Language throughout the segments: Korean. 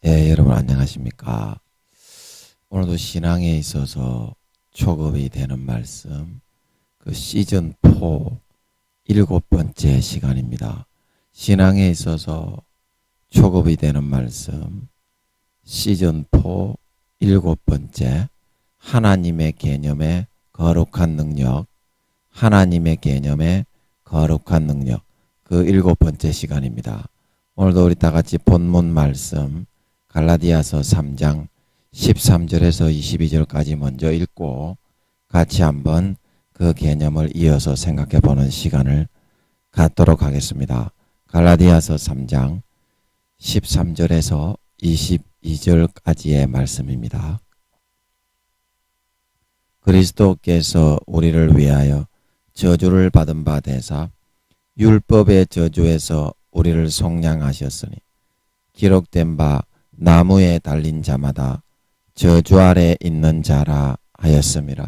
여러분 안녕하십니까? 오늘도 신앙에 있어서 초급이 되는 말씀, 시즌 4 7번째 시간입니다. 신앙에 있어서 초급이 되는 말씀, 시즌 4 7번째, 하나님의 개념의 거룩한 능력, 하나님의 개념의 거룩한 능력, 7번째 시간입니다. 오늘도 우리 다 같이 본문 말씀, 갈라디아서 3장 13절에서 22절까지 먼저 읽고 같이 한번 그 개념을 이어서 생각해 보는 시간을 갖도록 하겠습니다. 갈라디아서 3장 13절에서 22절까지의 말씀입니다. 그리스도께서 우리를 위하여 저주를 받은 바 되사 율법의 저주에서 우리를 속량하셨으니 기록된 바 나무에 달린 자마다 저주 아래 있는 자라 하였음이라.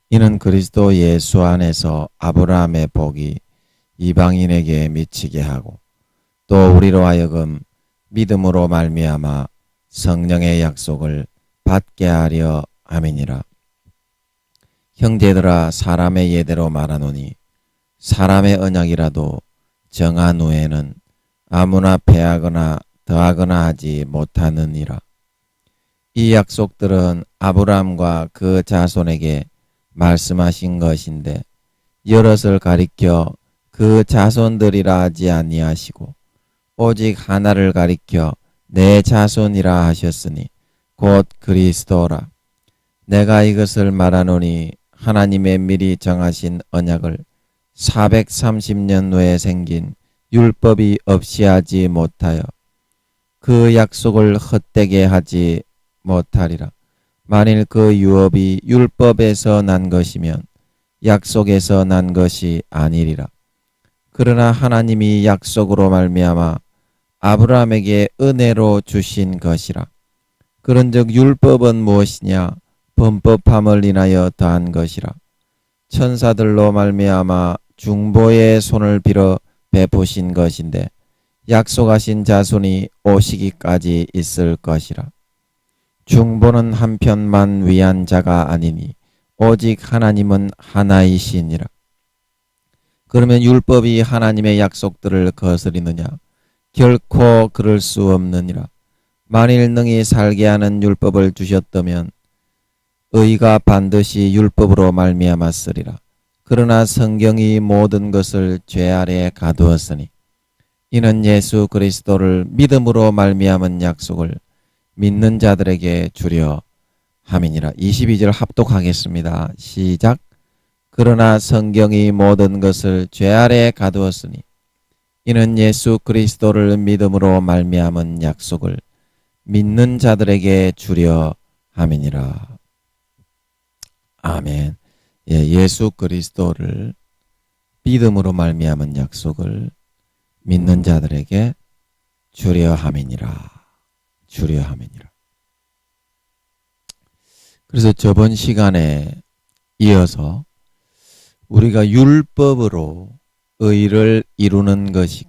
이는 그리스도 예수 안에서 아브라함의 복이 이방인에게 미치게 하고 또 우리로 하여금 믿음으로 말미암아 성령의 약속을 받게 하려 함이니라. 형제들아, 사람의 예대로 말하노니 사람의 언약이라도 정한 후에는 아무나 패하거나 더하거나 하지 못하느니라. 이 약속들은 아브라함과 그 자손에게 말씀하신 것인데 여럿을 가리켜 그 자손들이라 하지 아니하시고 오직 하나를 가리켜 내 자손이라 하셨으니 곧 그리스도라. 내가 이것을 말하노니 하나님의 미리 정하신 언약을 430년 후에 생긴 율법이 없이 하지 못하여 그 약속을 헛되게 하지 못하리라. 만일 그 유업이 율법에서 난 것이면 약속에서 난 것이 아니리라. 그러나 하나님이 약속으로 말미암아 아브라함에게 은혜로 주신 것이라. 그런즉 율법은 무엇이냐? 범법함을 인하여 더한 것이라. 천사들로 말미암아 중보의 손을 빌어 베푸신 것인데 약속하신 자손이 오시기까지 있을 것이라. 중보는 한편만 위한 자가 아니니 오직 하나님은 하나이시니라. 그러면 율법이 하나님의 약속들을 거스리느냐? 결코 그럴 수 없느니라. 만일 능히 살게 하는 율법을 주셨다면 의가 반드시 율법으로 말미암았으리라. 그러나 성경이 모든 것을 죄 아래에 가두었으니 이는 예수 그리스도를 믿음으로 말미암은 약속을 믿는 자들에게 주려 함이니라. 22절 합독하겠습니다. 시작. 그러나 성경이 모든 것을 죄 아래에 가두었으니 이는 예수 그리스도를 믿음으로 말미암은 약속을 믿는 자들에게 주려 함이니라. 아멘. 예수 그리스도를 믿음으로 말미암은 약속을 믿는 자들에게 주려 함이니라. 주려 함이니라. 그래서 저번 시간에 이어서 우리가 율법으로 의를 이루는 것이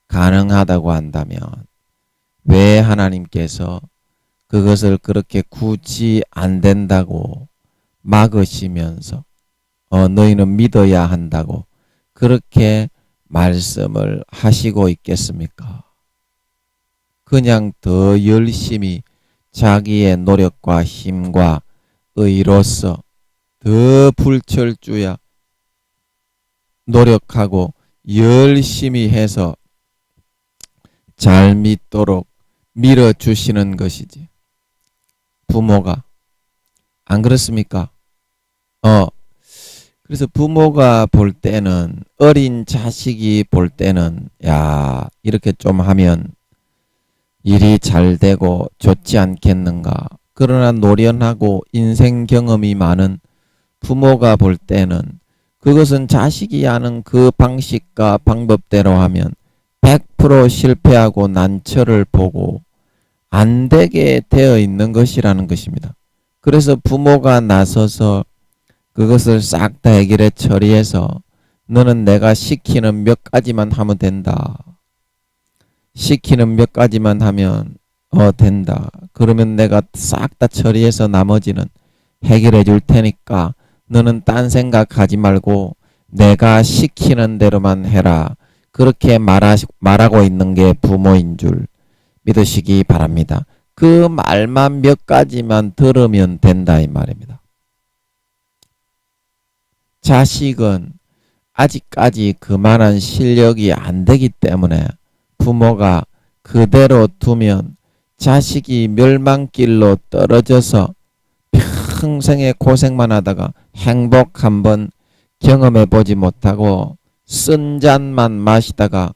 가능하다고 한다면 왜 하나님께서 그것을 그렇게 굳이 안 된다고 막으시면서 너희는 믿어야 한다고 그렇게 말씀을 하시고 있겠습니까? 그냥 더 열심히 자기의 노력과 힘과 의로서 더 불철주야 노력하고 열심히 해서 잘 믿도록 밀어주시는 것이지. 부모가 안 그렇습니까? 그래서 부모가 볼 때는 어린 자식이 볼 때는 야 이렇게 좀 하면 일이 잘 되고 좋지 않겠는가. 그러나 노련하고 인생 경험이 많은 부모가 볼 때는 그것은 자식이 하는 그 방식과 방법대로 하면 100% 실패하고 난처를 보고 안 되게 되어 있는 것이라는 것입니다. 그래서 부모가 나서서 그것을 싹 다 해결해 처리해서 너는 내가 시키는 몇 가지만 하면 된다. 시키는 몇 가지만 하면 된다. 그러면 내가 싹 다 처리해서 나머지는 해결해 줄 테니까 너는 딴 생각하지 말고 내가 시키는 대로만 해라. 그렇게 말하고 있는 게 부모인 줄 믿으시기 바랍니다. 그 말만 몇 가지만 들으면 된다 이 말입니다. 자식은 아직까지 그만한 실력이 안 되기 때문에 부모가 그대로 두면 자식이 멸망길로 떨어져서 평생에 고생만 하다가 행복 한번 경험해 보지 못하고 쓴 잔만 마시다가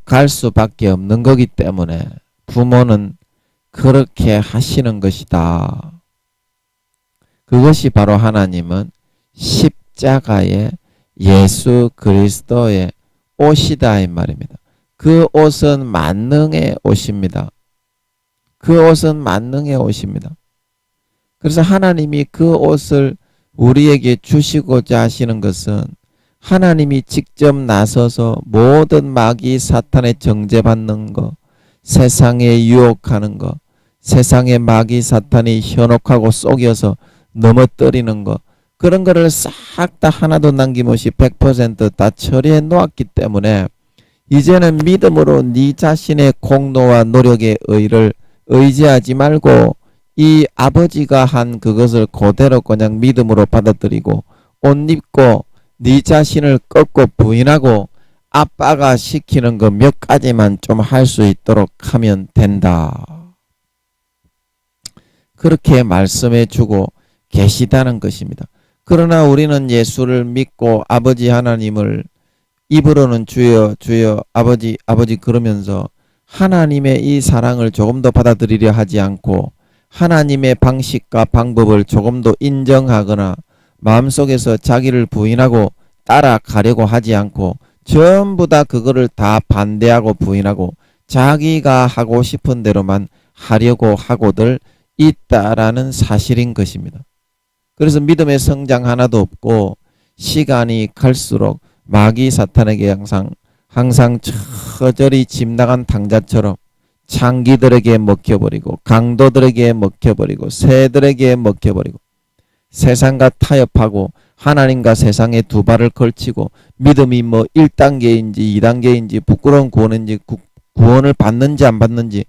갈 수밖에 없는 거기 때문에 부모는 그렇게 하시는 것이다. 그것이 바로 하나님은 십자가의 예수 그리스도의 옷이다 이 말입니다. 그 옷은 만능의 옷입니다. 그 옷은 만능의 옷입니다. 그래서 하나님이 그 옷을 우리에게 주시고자 하시는 것은 하나님이 직접 나서서 모든 마귀 사탄의 정죄받는 거, 세상에 유혹하는 거, 세상의 마귀 사탄이 현혹하고 속여서 넘어뜨리는 거, 그런 거를 싹 다 하나도 남김없이 100% 다 처리해 놓았기 때문에 이제는 믿음으로 네 자신의 공로와 노력의 의를 의지하지 말고 이 아버지가 한 그것을 그대로 그냥 믿음으로 받아들이고 옷 입고 네 자신을 꺾고 부인하고 아빠가 시키는 거 몇 가지만 좀 할 수 있도록 하면 된다. 그렇게 말씀해 주고 계시다는 것입니다. 그러나 우리는 예수를 믿고 아버지 하나님을 입으로는 주여 주여 아버지 아버지 그러면서 하나님의 이 사랑을 조금 더 받아들이려 하지 않고 하나님의 방식과 방법을 조금 더 인정하거나 마음속에서 자기를 부인하고 따라가려고 하지 않고 전부 다 그거를 다 반대하고 부인하고 자기가 하고 싶은 대로만 하려고 하고들 있다라는 사실인 것입니다. 그래서 믿음의 성장 하나도 없고 시간이 갈수록 마귀 사탄에게 항상 처절히 집 나간 당자처럼 창기들에게 먹혀버리고 강도들에게 먹혀버리고 새들에게 먹혀버리고 세상과 타협하고 하나님과 세상에 두 발을 걸치고 믿음이 뭐 1단계인지 2단계인지 부끄러운 구원인지 구원을 받는지 안 받는지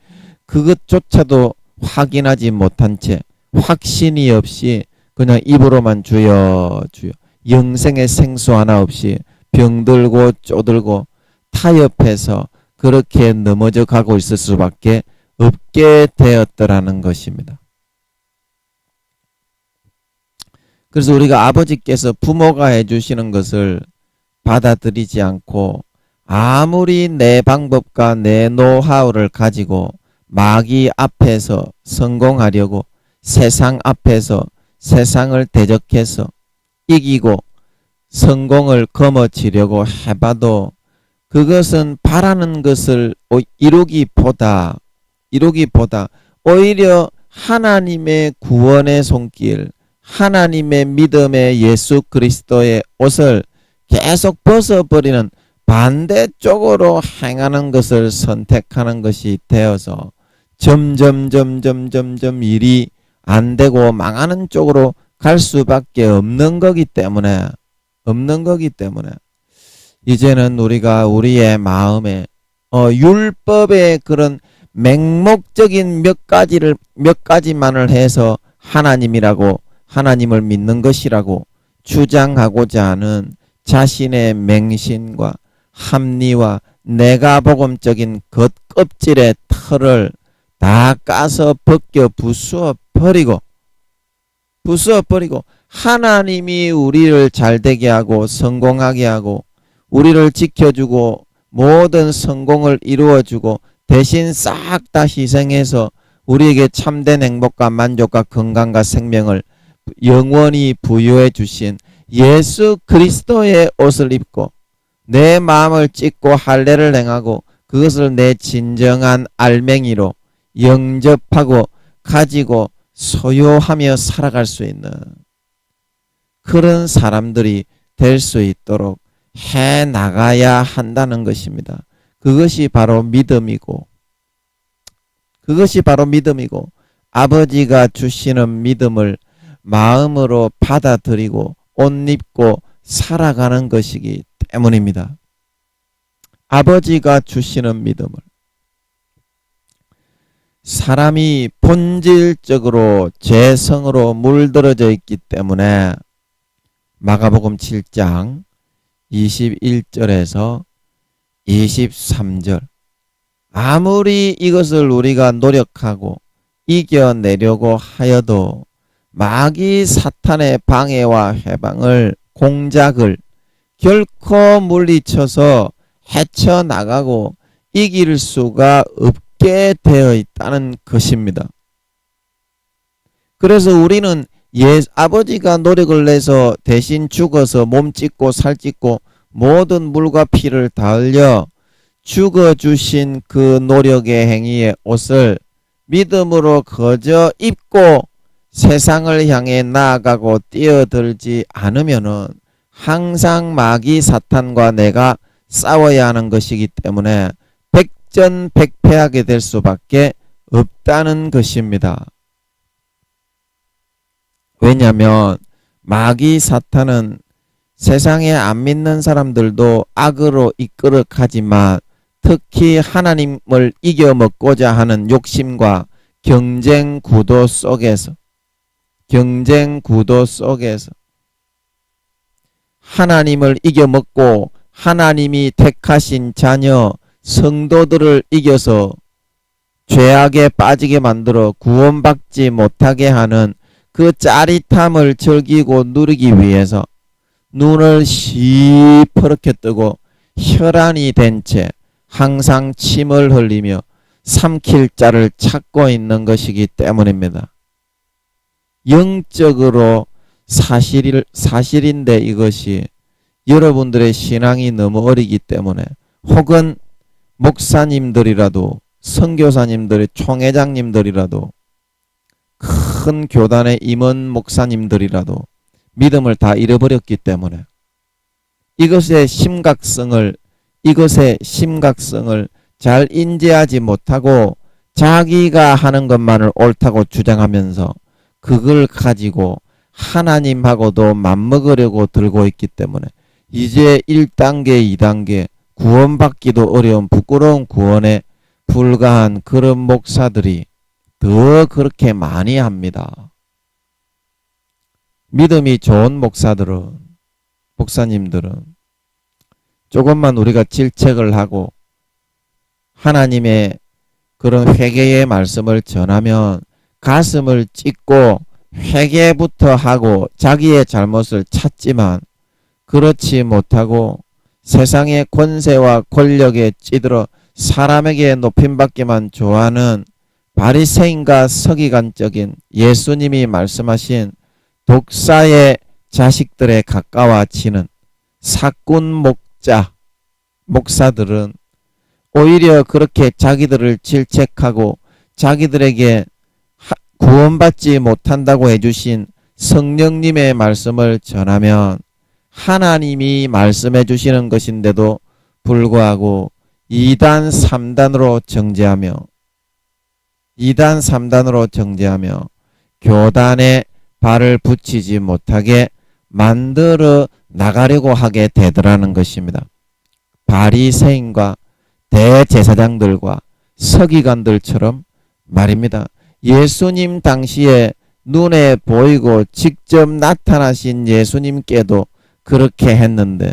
그것조차도 확인하지 못한 채 확신이 없이 그냥 입으로만 주여 주여 영생의 생수 하나 없이 병들고 쪼들고 타협해서 그렇게 넘어져 가고 있을 수밖에 없게 되었더라는 것입니다. 그래서 우리가 아버지께서 부모가 해주시는 것을 받아들이지 않고 아무리 내 방법과 내 노하우를 가지고 마귀 앞에서 성공하려고 세상 앞에서 세상을 대적해서 이기고 성공을 거머쥐려고 해봐도 그것은 바라는 것을 이루기보다 오히려 하나님의 구원의 손길, 하나님의 믿음의 예수 그리스도의 옷을 계속 벗어버리는 반대쪽으로 행하는 것을 선택하는 것이 되어서 점점 일이 안 되고 망하는 쪽으로 갈 수밖에 없는 거기 때문에 이제는 우리가 우리의 마음에 율법의 그런 맹목적인 몇 가지만을 해서 하나님을 믿는 것이라고 주장하고자 하는 자신의 맹신과 합리와 내가복음적인 겉껍질의 털을 다 까서 벗겨 부수어 버리고 하나님이 우리를 잘되게 하고 성공하게 하고 우리를 지켜주고 모든 성공을 이루어주고 대신 싹 다 희생해서 우리에게 참된 행복과 만족과 건강과 생명을 영원히 부여해 주신 예수 그리스도의 옷을 입고 내 마음을 찢고 할례를 행하고 그것을 내 진정한 알맹이로 영접하고 가지고 소유하며 살아갈 수 있는 그런 사람들이 될 수 있도록 해 나가야 한다는 것입니다. 그것이 바로 믿음이고, 아버지가 주시는 믿음을 마음으로 받아들이고 옷 입고 살아가는 것이기 때문입니다. 아버지가 주시는 믿음을. 사람이 본질적으로 죄성으로 물들어져 있기 때문에 마가복음 7장 21절에서 23절, 아무리 이것을 우리가 노력하고 이겨내려고 하여도 마귀 사탄의 방해와 해방을, 공작을 결코 물리쳐서 헤쳐나가고 이길 수가 없게 되어 있다는 것입니다. 그래서 우리는 아버지가 노력을 내서 대신 죽어서 몸 찢고 살 찢고 모든 물과 피를 다 흘려 죽어주신 그 노력의 행위의 옷을 믿음으로 거저 입고 세상을 향해 나아가고 뛰어들지 않으면은 항상 마귀 사탄과 내가 싸워야 하는 것이기 때문에 백전백패하게 될 수밖에 없다는 것입니다. 왜냐하면 마귀 사탄은 세상에 안 믿는 사람들도 악으로 이끌어 가지만 특히 하나님을 이겨먹고자 하는 욕심과 경쟁 구도 속에서 하나님을 이겨먹고 하나님이 택하신 자녀 성도들을 이겨서 죄악에 빠지게 만들어 구원받지 못하게 하는 그 짜릿함을 즐기고 누리기 위해서 눈을 시퍼렇게 뜨고 혈안이 된 채 항상 침을 흘리며 삼킬 자를 찾고 있는 것이기 때문입니다. 영적으로 사실인데 이것이 여러분들의 신앙이 너무 어리기 때문에, 혹은 목사님들이라도 선교사님들의 총회장님들이라도 큰 교단의 임원 목사님들이라도 믿음을 다 잃어버렸기 때문에 이것의 심각성을 잘 인지하지 못하고 자기가 하는 것만을 옳다고 주장하면서 그걸 가지고 하나님하고도 맞먹으려고 들고 있기 때문에 이제 1단계, 2단계 구원받기도 어려운 부끄러운 구원에 불과한 그런 목사들이 더 그렇게 많이 합니다. 믿음이 좋은 목사님들은 조금만 우리가 질책을 하고 하나님의 그런 회개의 말씀을 전하면 가슴을 찢고 회개부터 하고 자기의 잘못을 찾지만, 그렇지 못하고 세상의 권세와 권력에 찌들어 사람에게 높임받기만 좋아하는 바리새인과 서기관적인 예수님이 말씀하신 독사의 자식들에 가까워지는 사꾼 목사들은 오히려 그렇게 자기들을 질책하고 자기들에게 구원받지 못한다고 해주신 성령님의 말씀을 전하면 하나님이 말씀해 주시는 것인데도 불구하고 2단 3단으로 정죄하며 교단에 발을 붙이지 못하게 만들어 나가려고 하게 되더라는 것입니다. 바리새인과 대제사장들과 서기관들처럼 말입니다. 예수님 당시에 눈에 보이고 직접 나타나신 예수님께도 그렇게 했는데,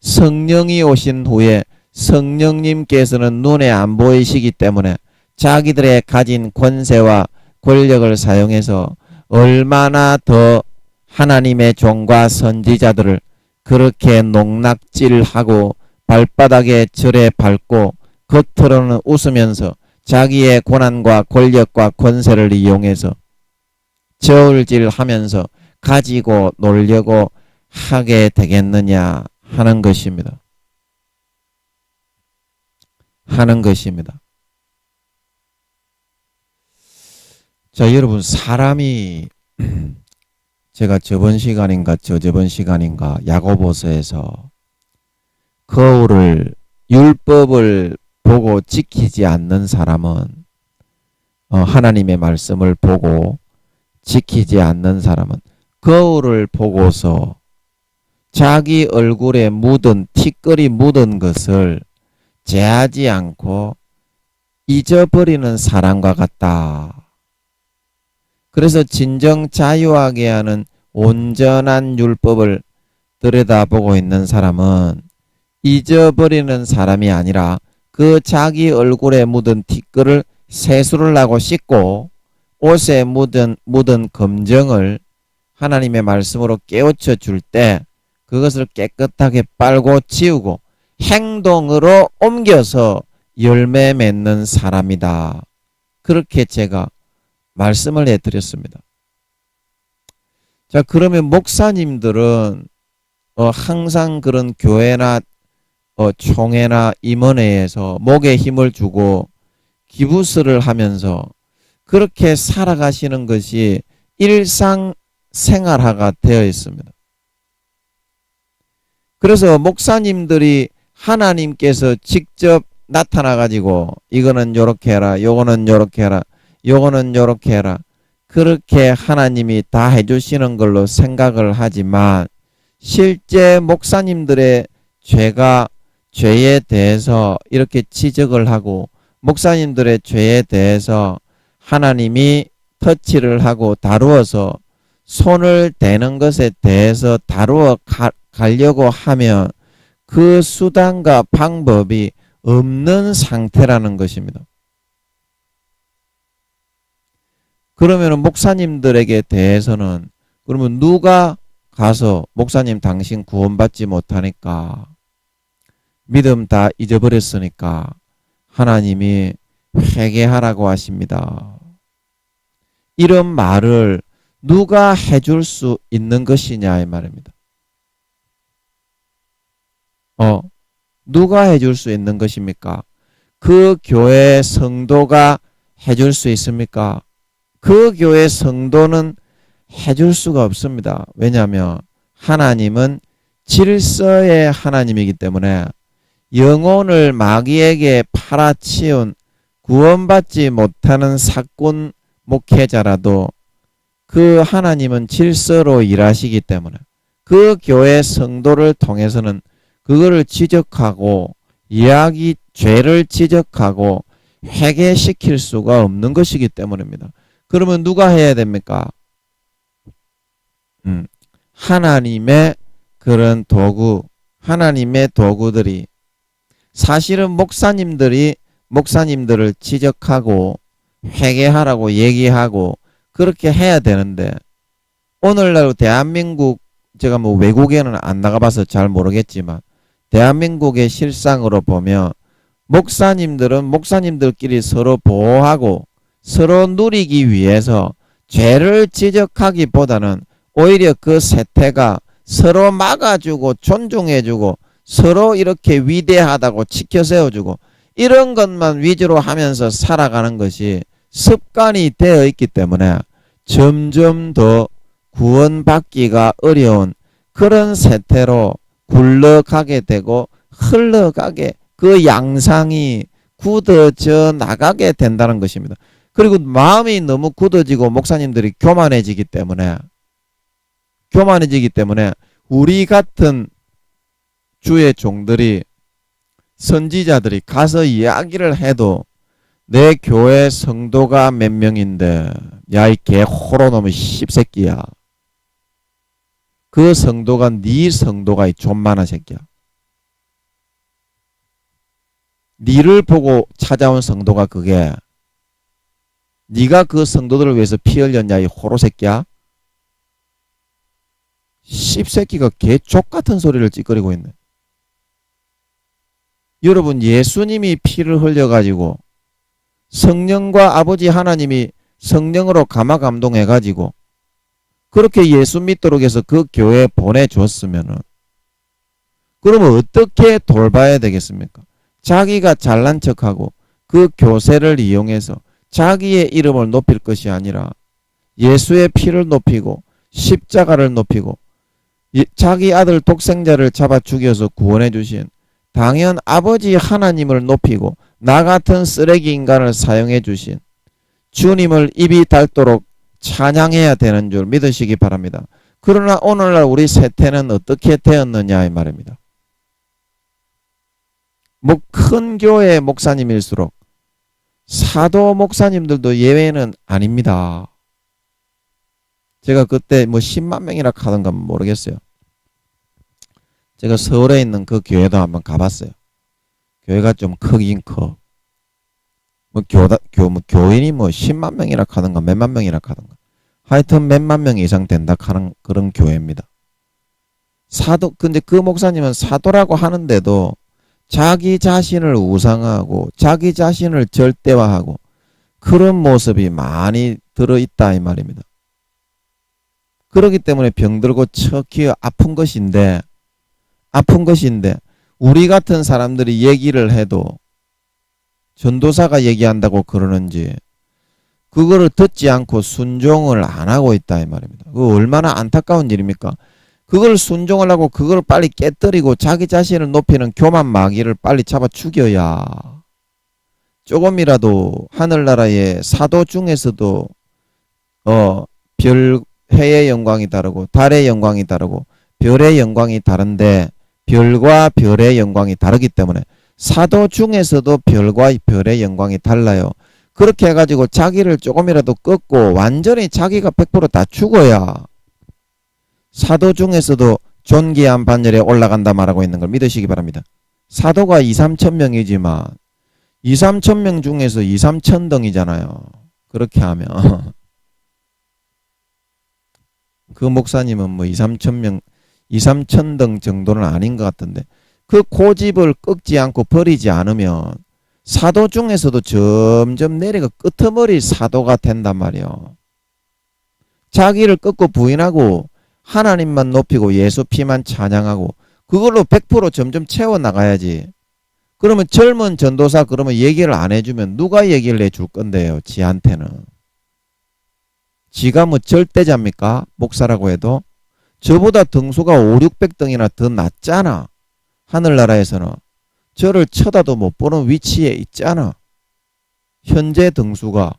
성령이 오신 후에 성령님께서는 눈에 안 보이시기 때문에 자기들의 가진 권세와 권력을 사용해서 얼마나 더 하나님의 종과 선지자들을 그렇게 농락질하고 발바닥에 절에 밟고 겉으로는 웃으면서 자기의 고난과 권력과 권세를 이용해서 저울질하면서 가지고 놀려고 하게 되겠느냐 하는 것입니다. 자, 여러분, 사람이 제가 저번 시간인가 야고보서에서 율법을 보고 지키지 않는 사람은 하나님의 말씀을 보고 지키지 않는 사람은 거울을 보고서 자기 얼굴에 묻은 티끌이 묻은 것을 제하지 않고 잊어버리는 사람과 같다. 그래서 진정 자유하게 하는 온전한 율법을 들여다보고 있는 사람은 잊어버리는 사람이 아니라 그 자기 얼굴에 묻은 티끌을 세수를 하고 씻고 옷에 묻은 검정을 하나님의 말씀으로 깨우쳐 줄 때 그것을 깨끗하게 빨고 지우고 행동으로 옮겨서 열매 맺는 사람이다. 그렇게 제가 말씀을 해드렸습니다. 자, 그러면 목사님들은 항상 그런 교회나 총회나 임원회에서 목에 힘을 주고 기부스를 하면서 그렇게 살아가시는 것이 일상생활화가 되어 있습니다. 그래서 목사님들이 하나님께서 직접 나타나 가지고 이거는 요렇게 해라, 요거는 요렇게 해라, 요거는 요렇게 해라, 그렇게 하나님이 다 해주시는 걸로 생각을 하지만 실제 목사님들의 죄에 대해서 이렇게 지적을 하고 목사님들의 죄에 대해서 하나님이 터치를 하고 다루어서 손을 대는 것에 대해서 다루어 가려고 하면 그 수단과 방법이 없는 상태라는 것입니다. 그러면 목사님들에게 대해서는 그러면 누가 가서 목사님 당신 구원받지 못하니까 믿음 다 잊어버렸으니까 하나님이 회개하라고 하십니다. 이런 말을 누가 해줄 수 있는 것이냐 이 말입니다. 누가 해줄 수 있는 것입니까? 그 교회 성도가 해줄 수 있습니까? 그 교회 성도는 해줄 수가 없습니다. 왜냐하면 하나님은 질서의 하나님이기 때문에 영혼을 마귀에게 팔아치운 구원받지 못하는 사꾼 목회자라도 그 하나님은 질서로 일하시기 때문에 그 교회 성도를 통해서는 그거를 지적하고 죄를 지적하고 회개시킬 수가 없는 것이기 때문입니다. 그러면 누가 해야 됩니까? 하나님의 그런 도구, 하나님의 도구들이 사실은 목사님들을 지적하고 회개하라고 얘기하고 그렇게 해야 되는데 오늘날 대한민국 제가 뭐 외국에는 안 나가봐서 잘 모르겠지만 대한민국의 실상으로 보면 목사님들은 목사님들끼리 서로 보호하고 서로 누리기 위해서 죄를 지적하기보다는 오히려 그 세태가 서로 막아주고 존중해주고 서로 이렇게 위대하다고 치켜세워주고 이런 것만 위주로 하면서 살아가는 것이 습관이 되어 있기 때문에 점점 더 구원받기가 어려운 그런 세태로 굴러가게 되고 흘러가게 그 양상이 굳어져 나가게 된다는 것입니다. 그리고 마음이 너무 굳어지고 목사님들이 교만해지기 때문에 우리 같은 주의 종들이 선지자들이 가서 이야기를 해도 내 교회 성도가 몇 명인데 야 이 개 호로놈의 씹새끼야. 그 성도가 네 성도가 이 존만한 새끼야. 니를 보고 찾아온 성도가 그게 네가 그 성도들을 위해서 피 흘렸냐 이 호로새끼야. 씹새끼가 개 족같은 소리를 찌꺼리고 있네. 여러분 예수님이 피를 흘려가지고 성령과 아버지 하나님이 성령으로 감화감동해가지고 그렇게 예수 믿도록 해서 그 교회에 보내줬으면은 그러면 어떻게 돌봐야 되겠습니까? 자기가 잘난 척하고 그 교세를 이용해서 자기의 이름을 높일 것이 아니라 예수의 피를 높이고 십자가를 높이고 자기 아들 독생자를 잡아 죽여서 구원해 주신 당연 아버지 하나님을 높이고 나 같은 쓰레기 인간을 사용해 주신 주님을 입이 닳도록 찬양해야 되는 줄 믿으시기 바랍니다. 그러나 오늘날 우리 세태는 어떻게 되었느냐 이 말입니다. 뭐 큰 교회 목사님일수록 사도 목사님들도 예외는 아닙니다. 제가 그때 뭐 10만 명이라 하던가 모르겠어요. 제가 서울에 있는 그 교회도 한번 가봤어요. 교회가 좀 크긴 커. 뭐 교인이 뭐 10만 명이라 하던가 몇만 명이라 하던가. 하여튼 몇만 명 이상 된다 하는 그런 교회입니다. 근데 그 목사님은 사도라고 하는데도 자기 자신을 우상하고 자기 자신을 절대화하고 그런 모습이 많이 들어있다 이 말입니다. 그렇기 때문에 병들고 척히 아픈 것인데 우리 같은 사람들이 얘기를 해도 전도사가 얘기한다고 그러는지 그거를 듣지 않고 순종을 안 하고 있다 이 말입니다. 그거 얼마나 안타까운 일입니까? 그걸 순종을 하고 그걸 빨리 깨뜨리고 자기 자신을 높이는 교만 마귀를 빨리 잡아 죽여야 조금이라도 하늘나라의 사도 중에서도 해의 영광이 다르고 달의 영광이 다르고 별의 영광이 다른데 별과 별의 영광이 다르기 때문에 사도 중에서도 별과 별의 영광이 달라요. 그렇게 해가지고 자기를 조금이라도 꺾고 완전히 자기가 100% 다 죽어야 사도 중에서도 존귀한 반열에 올라간다 말하고 있는 걸 믿으시기 바랍니다. 사도가 2, 3천 명이지만 2, 3천 명 중에서 2, 3천 등이잖아요. 그렇게 하면 그 목사님은 뭐 2, 3천 명 2, 3천 등 정도는 아닌 것 같은데 그 고집을 꺾지 않고 버리지 않으면 사도 중에서도 점점 내려가 끄트머리 사도가 된단 말이에요. 자기를 꺾고 부인하고 하나님만 높이고 예수 피만 찬양하고 그걸로 100% 점점 채워나가야지. 그러면 젊은 전도사 그러면 얘기를 안 해주면 누가 얘기를 해줄 건데요. 지한테는. 지가 뭐 절대자입니까? 목사라고 해도. 저보다 등수가 5, 600등이나 더 낮잖아. 하늘나라에서는. 저를 쳐다도 못 보는 위치에 있잖아. 현재 등수가.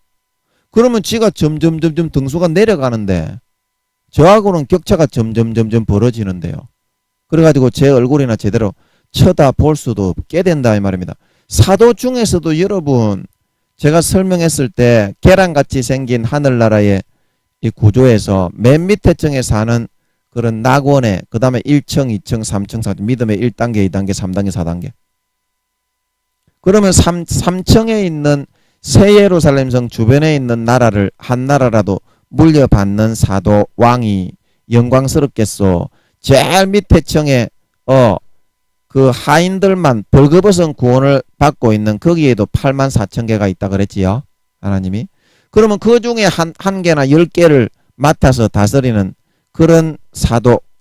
그러면 지가 점점 등수가 내려가는데 저하고는 격차가 점점 벌어지는데요. 그래가지고 제 얼굴이나 제대로 쳐다볼 수도 없게 된다 이 말입니다. 사도 중에서도 여러분 제가 설명했을 때 계란같이 생긴 하늘나라의 이 구조에서 맨 밑에 층에 사는 그런 낙원에 그 다음에 1층, 2층, 3층, 4층 믿음의 1단계, 2단계, 3단계, 4단계 그러면 3층에 있는 새 예루살렘성 주변에 있는 나라를 한 나라라도 물려받는 사도 왕이 영광스럽겠소. 제일 밑에 층에 그 하인들만 벌거벗은 구원을 받고 있는 거기에도 8만 4천 개가 있다 그랬지요. 하나님이. 그러면 그 중에 한 개나 10개를 맡아서 다스리는 그런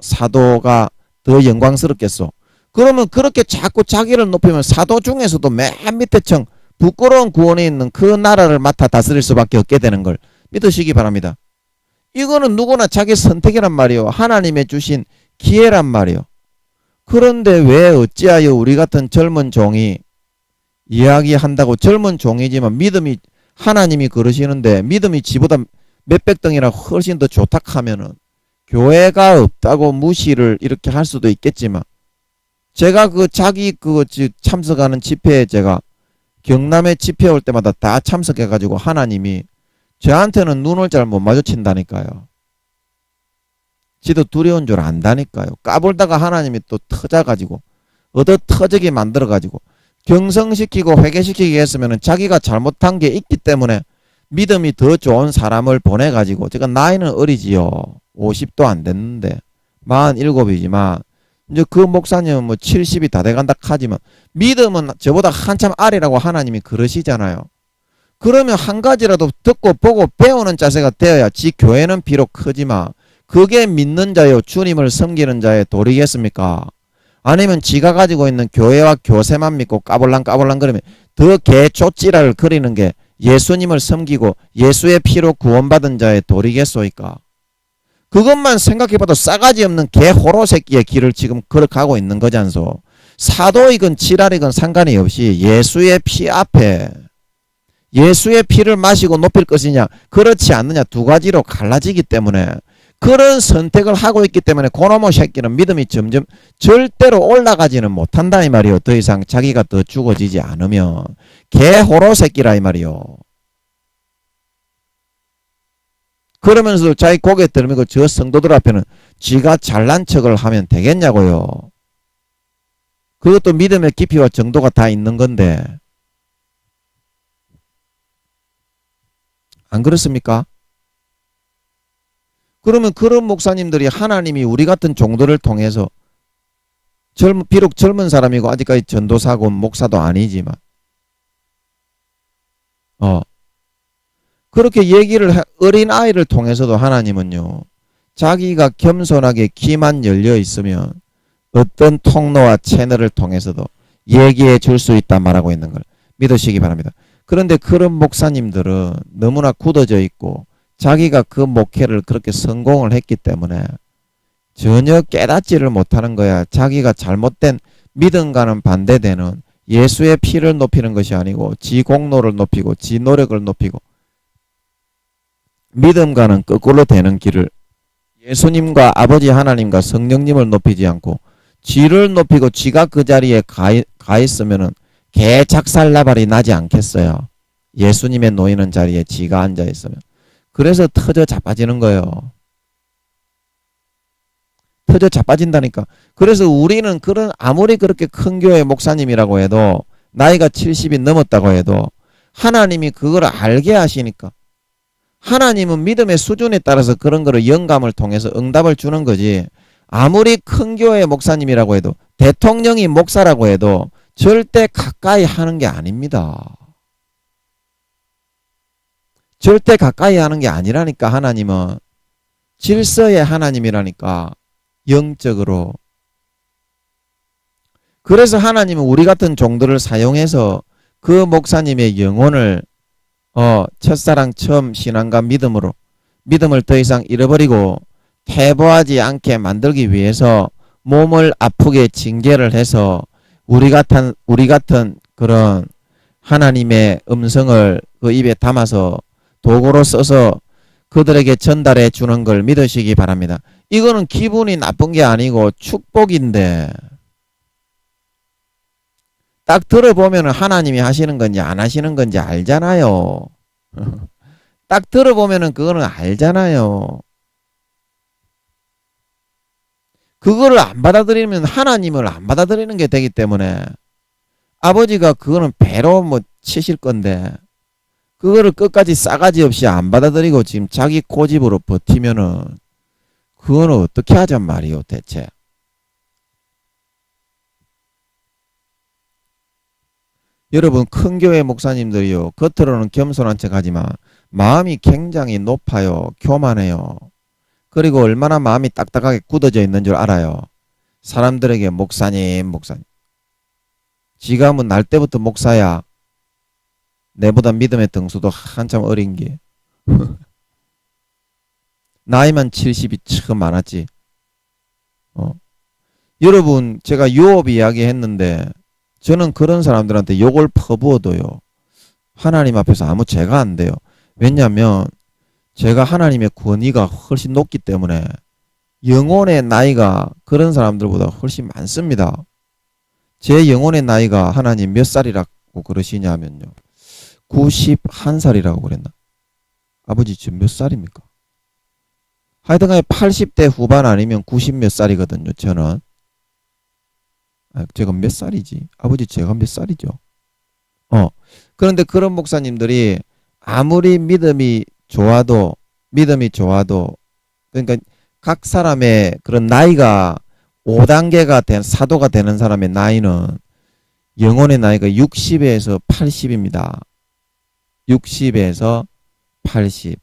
사도가 더 영광스럽겠소. 그러면 그렇게 자꾸 자기를 높이면 사도 중에서도 맨 밑에 층 부끄러운 구원에 있는 그 나라를 맡아 다스릴 수밖에 없게 되는 걸 믿으시기 바랍니다. 이거는 누구나 자기 선택이란 말이요. 하나님의 주신 기회란 말이요. 그런데 왜 어찌하여 우리 같은 젊은 종이 이야기한다고 젊은 종이지만 믿음이 하나님이 그러시는데 믿음이 지보다 몇백 등이나 훨씬 더 좋다 하면은 교회가 없다고 무시를 이렇게 할 수도 있겠지만 제가 자기 참석하는 집회에 제가 경남에 집회 올 때마다 다 참석해가지고 하나님이 저한테는 눈을 잘 못 마주친다니까요. 지도 두려운 줄 안다니까요. 까불다가 하나님이 또 터져가지고 얻어 터지게 만들어가지고 경성시키고 회개시키게 했으면 자기가 잘못한 게 있기 때문에 믿음이 더 좋은 사람을 보내가지고 제가 나이는 어리지요. 50도 안 됐는데 47이지만 이제 그 목사님은 뭐 70이 다 돼간다 하지만 믿음은 저보다 한참 아래라고 하나님이 그러시잖아요. 그러면 한 가지라도 듣고 보고 배우는 자세가 되어야 지 교회는 비록 크지만 그게 믿는 자요 주님을 섬기는 자의 도리겠습니까? 아니면 지가 가지고 있는 교회와 교세만 믿고 까불랑까불랑 그러면 더 개초찌라를 그리는 게 예수님을 섬기고 예수의 피로 구원받은 자의 도리겠소이까? 그것만 생각해봐도 싸가지 없는 개 호로 새끼의 길을 지금 걸어가고 있는 거지 않소. 사도이건 지랄이건 상관이 없이 예수의 피 앞에 예수의 피를 마시고 높일 것이냐 그렇지 않느냐 두 가지로 갈라지기 때문에 그런 선택을 하고 있기 때문에 그놈의 새끼는 믿음이 점점 절대로 올라가지는 못한다 이 말이요. 더 이상 자기가 더 죽어지지 않으면 개호로 새끼라 이 말이요. 그러면서 자기 고개 들면서 저 성도들 앞에는 지가 잘난 척을 하면 되겠냐고요. 그것도 믿음의 깊이와 정도가 다 있는 건데 안 그렇습니까? 그러면 그런 목사님들이 하나님이 우리 같은 종들을 통해서 비록 젊은 사람이고 아직까지 전도사고 목사도 아니지만 그렇게 얘기를 어린아이를 통해서도 하나님은요. 자기가 겸손하게 귀만 열려 있으면 어떤 통로와 채널을 통해서도 얘기해 줄 수 있다 말하고 있는 걸 믿으시기 바랍니다. 그런데 그런 목사님들은 너무나 굳어져 있고 자기가 그 목회를 그렇게 성공을 했기 때문에 전혀 깨닫지를 못하는 거야. 자기가 잘못된 믿음과는 반대되는 예수의 피를 높이는 것이 아니고 지 공로를 높이고 지 노력을 높이고 믿음과는 거꾸로 되는 길을 예수님과 아버지 하나님과 성령님을 높이지 않고 쥐를 높이고 쥐가 그 자리에 가 있으면은 개 작살나발이 나지 않겠어요. 예수님의 놓이는 자리에 쥐가 앉아 있으면. 그래서 터져 자빠지는 거예요. 터져 자빠진다니까. 그래서 우리는 아무리 그렇게 큰 교회 목사님이라고 해도 나이가 70이 넘었다고 해도 하나님이 그걸 알게 하시니까 하나님은 믿음의 수준에 따라서 그런 거를 영감을 통해서 응답을 주는 거지. 아무리 큰 교회 목사님이라고 해도 대통령이 목사라고 해도 절대 가까이 하는 게 아닙니다. 절대 가까이 하는 게 아니라니까. 하나님은 질서의 하나님이라니까. 영적으로. 그래서 하나님은 우리 같은 종들을 사용해서 그 목사님의 영혼을 첫사랑 처음 신앙과 믿음을 더 이상 잃어버리고 퇴보하지 않게 만들기 위해서 몸을 아프게 징계를 해서 우리 같은 그런 하나님의 음성을 그 입에 담아서 도구로 써서 그들에게 전달해 주는 걸 믿으시기 바랍니다. 이거는 기분이 나쁜 게 아니고 축복인데 딱 들어보면 하나님이 하시는 건지 안 하시는 건지 알잖아요. 딱 들어보면 그거는 알잖아요. 그거를 안 받아들이면 하나님을 안 받아들이는 게 되기 때문에 아버지가 그거는 배로 치실 건데 그거를 끝까지 싸가지 없이 안 받아들이고 지금 자기 고집으로 버티면은 그거는 어떻게 하잔 말이요 대체. 여러분 큰 교회 목사님들이요 겉으로는 겸손한 척 하지만 마음이 굉장히 높아요. 교만해요. 그리고 얼마나 마음이 딱딱하게 굳어져 있는 줄 알아요. 사람들에게 목사님. 지가 날 때부터 목사야. 내보다 믿음의 등수도 한참 어린 게. 나이만 70이 참 많았지. 여러분 제가 유업 이야기 했는데 저는 그런 사람들한테 욕을 퍼부어도요. 하나님 앞에서 아무 죄가 안 돼요. 왜냐하면 제가 하나님의 권위가 훨씬 높기 때문에 영혼의 나이가 그런 사람들보다 훨씬 많습니다. 제 영혼의 나이가 하나님 몇 살이라고 그러시냐면요. 91살이라고 그랬나? 아버지 지금 몇 살입니까? 하여튼간에 80대 후반 아니면 90 몇 살이거든요. 저는. 제가 몇 살이지? 아버지 제가 몇 살이죠? 그런데 그런 목사님들이 아무리 믿음이 좋아도 그러니까 각 사람의 그런 나이가 5단계가 된 사도가 되는 사람의 나이는 영혼의 나이가 60에서 80입니다. 60에서 80.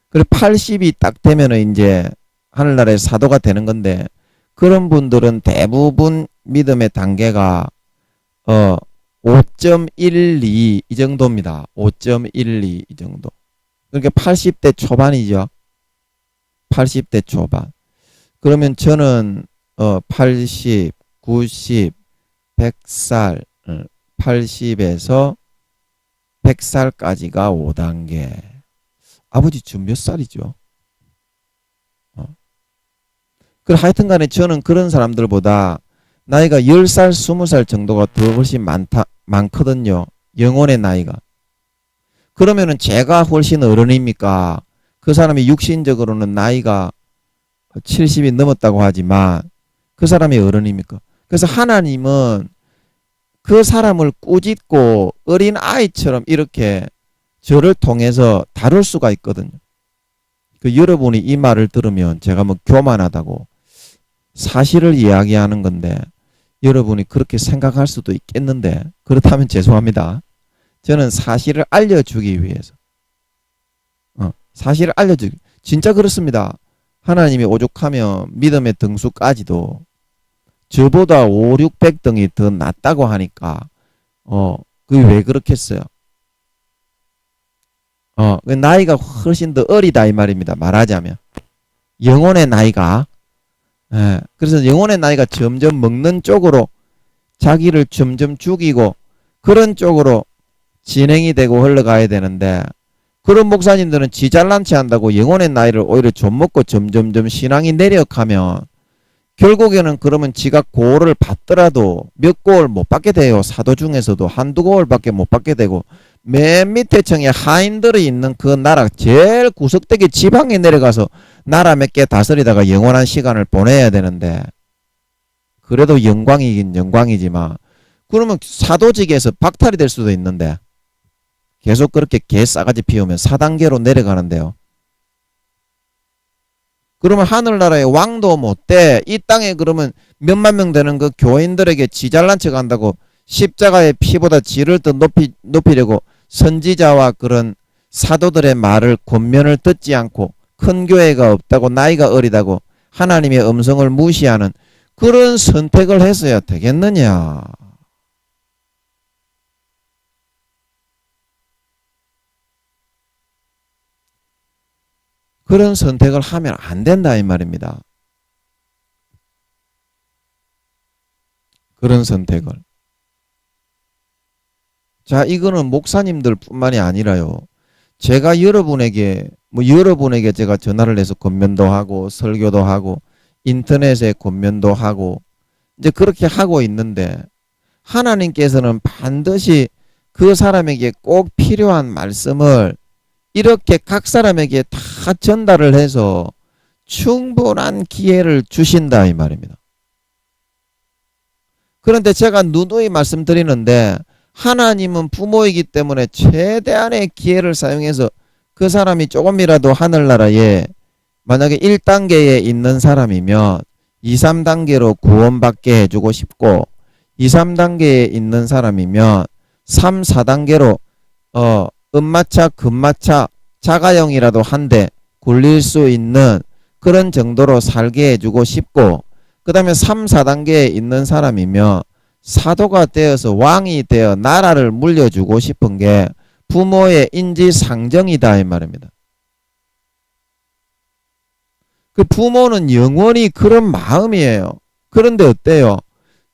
그래 80이 딱 되면은 이제 하늘나라의 사도가 되는 건데 그런 분들은 대부분 믿음의 단계가 5.12 이 정도입니다. 5.12 이 정도. 그러니까 80대 초반이죠. 80대 초반. 그러면 저는 80, 90, 100살, 80에서 100살까지가 5단계. 아버지 지금 몇 살이죠? 그래 하여튼 간에 저는 그런 사람들보다 나이가 10살, 20살 정도가 더 훨씬 많거든요. 영혼의 나이가. 그러면은 제가 훨씬 어른입니까? 그 사람이 육신적으로는 나이가 70이 넘었다고 하지만 그 사람이 어른입니까? 그래서 하나님은 그 사람을 꾸짖고 어린 아이처럼 이렇게 저를 통해서 다룰 수가 있거든요. 그 여러분이 이 말을 들으면 제가 뭐 교만하다고 사실을 이야기하는 건데 여러분이 그렇게 생각할 수도 있겠는데 그렇다면 죄송합니다. 저는 사실을 알려주기 위해서 사실을 알려주기 진짜 그렇습니다. 하나님이 오죽하면 믿음의 등수까지도 저보다 5, 600등이 더 낫다고 하니까 그게 왜 그렇겠어요? 나이가 훨씬 더 어리다 이 말입니다. 말하자면 영혼의 나이가 그래서 영혼의 나이가 점점 먹는 쪽으로 자기를 점점 죽이고 그런 쪽으로 진행이 되고 흘러가야 되는데 그런 목사님들은 지 잘난 체 한다고 영혼의 나이를 오히려 좀 먹고 점점점 신앙이 내려가면 결국에는 그러면 지가 고를 받더라도 몇 고을 못 받게 돼요. 사도 중에서도 한두 고을밖에 못 받게 되고 맨 밑에 층에 하인들이 있는 그 나라 제일 구석대기 지방에 내려가서 나라 몇 개 다스리다가 영원한 시간을 보내야 되는데 그래도 영광이긴 영광이지만 그러면 사도직에서 박탈이 될 수도 있는데 계속 그렇게 개 싸가지 피우면 4단계로 내려가는데요. 그러면 하늘나라의 왕도 못돼. 이 땅에 그러면 몇만 명 되는 그 교인들에게 지 잘난 척 한다고 십자가의 피보다 지를 더 높이려고 선지자와 그런 사도들의 말을 권면을 듣지 않고 큰 교회가 없다고 나이가 어리다고 하나님의 음성을 무시하는 그런 선택을 했어야 되겠느냐. 그런 선택을 하면 안 된다 이 말입니다. 그런 선택을. 자, 이거는 목사님들 뿐만이 아니라요. 제가 여러분에게 제가 전화를 해서 권면도 하고 설교도 하고 인터넷에 권면도 하고 이제 그렇게 하고 있는데 하나님께서는 반드시 그 사람에게 꼭 필요한 말씀을 이렇게 각 사람에게 다 전달을 해서 충분한 기회를 주신다 이 말입니다. 그런데 제가 누누이 말씀드리는데 하나님은 부모이기 때문에 최대한의 기회를 사용해서 그 사람이 조금이라도 하늘나라에 만약에 1단계에 있는 사람이면 2, 3단계로 구원받게 해주고 싶고 2, 3단계에 있는 사람이면 3, 4단계로 음마차, 금마차, 자가용이라도 한 대 굴릴 수 있는 그런 정도로 살게 해주고 싶고 그 다음에 3, 4단계에 있는 사람이면 사도가 되어서 왕이 되어 나라를 물려주고 싶은 게 부모의 인지상정이다 이 말입니다. 그 부모는 영원히 그런 마음이에요. 그런데 어때요?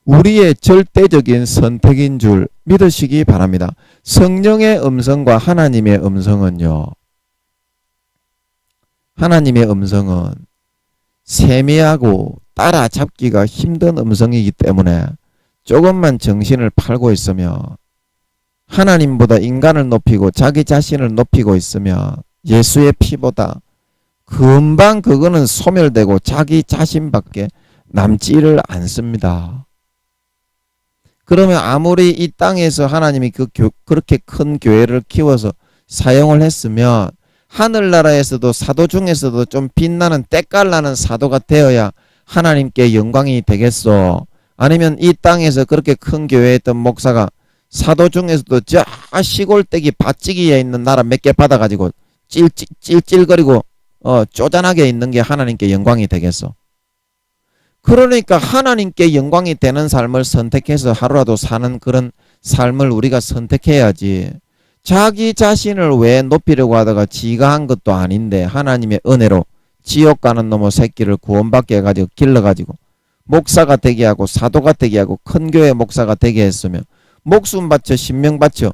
우리의 절대적인 선택인 줄 믿으시기 바랍니다. 성령의 음성과 하나님의 음성은요. 하나님의 음성은 세미하고 따라잡기가 힘든 음성이기 때문에 조금만 정신을 팔고 있으면 하나님보다 인간을 높이고 자기 자신을 높이고 있으면 예수의 피보다 금방 그거는 소멸되고 자기 자신밖에 남지를 않습니다. 그러면 아무리 이 땅에서 하나님이 그렇게 큰 교회를 키워서 사용을 했으면 하늘나라에서도 사도 중에서도 좀 빛나는 때깔나는 사도가 되어야 하나님께 영광이 되겠소. 아니면 이 땅에서 그렇게 큰 교회에 있던 목사가 사도 중에서도 저 시골떼기 밭지기에 있는 나라 몇 개 받아가지고 찔찔거리고 쪼잔하게 있는 게 하나님께 영광이 되겠소. 그러니까 하나님께 영광이 되는 삶을 선택해서 하루라도 사는 그런 삶을 우리가 선택해야지. 자기 자신을 왜 높이려고 하다가 지가 한 것도 아닌데 하나님의 은혜로 지옥 가는 놈의 새끼를 구원받게 해가지고 길러가지고 목사가 되게 하고 사도가 되게 하고 큰 교회 목사가 되게 했으면 목숨 바쳐 신명 바쳐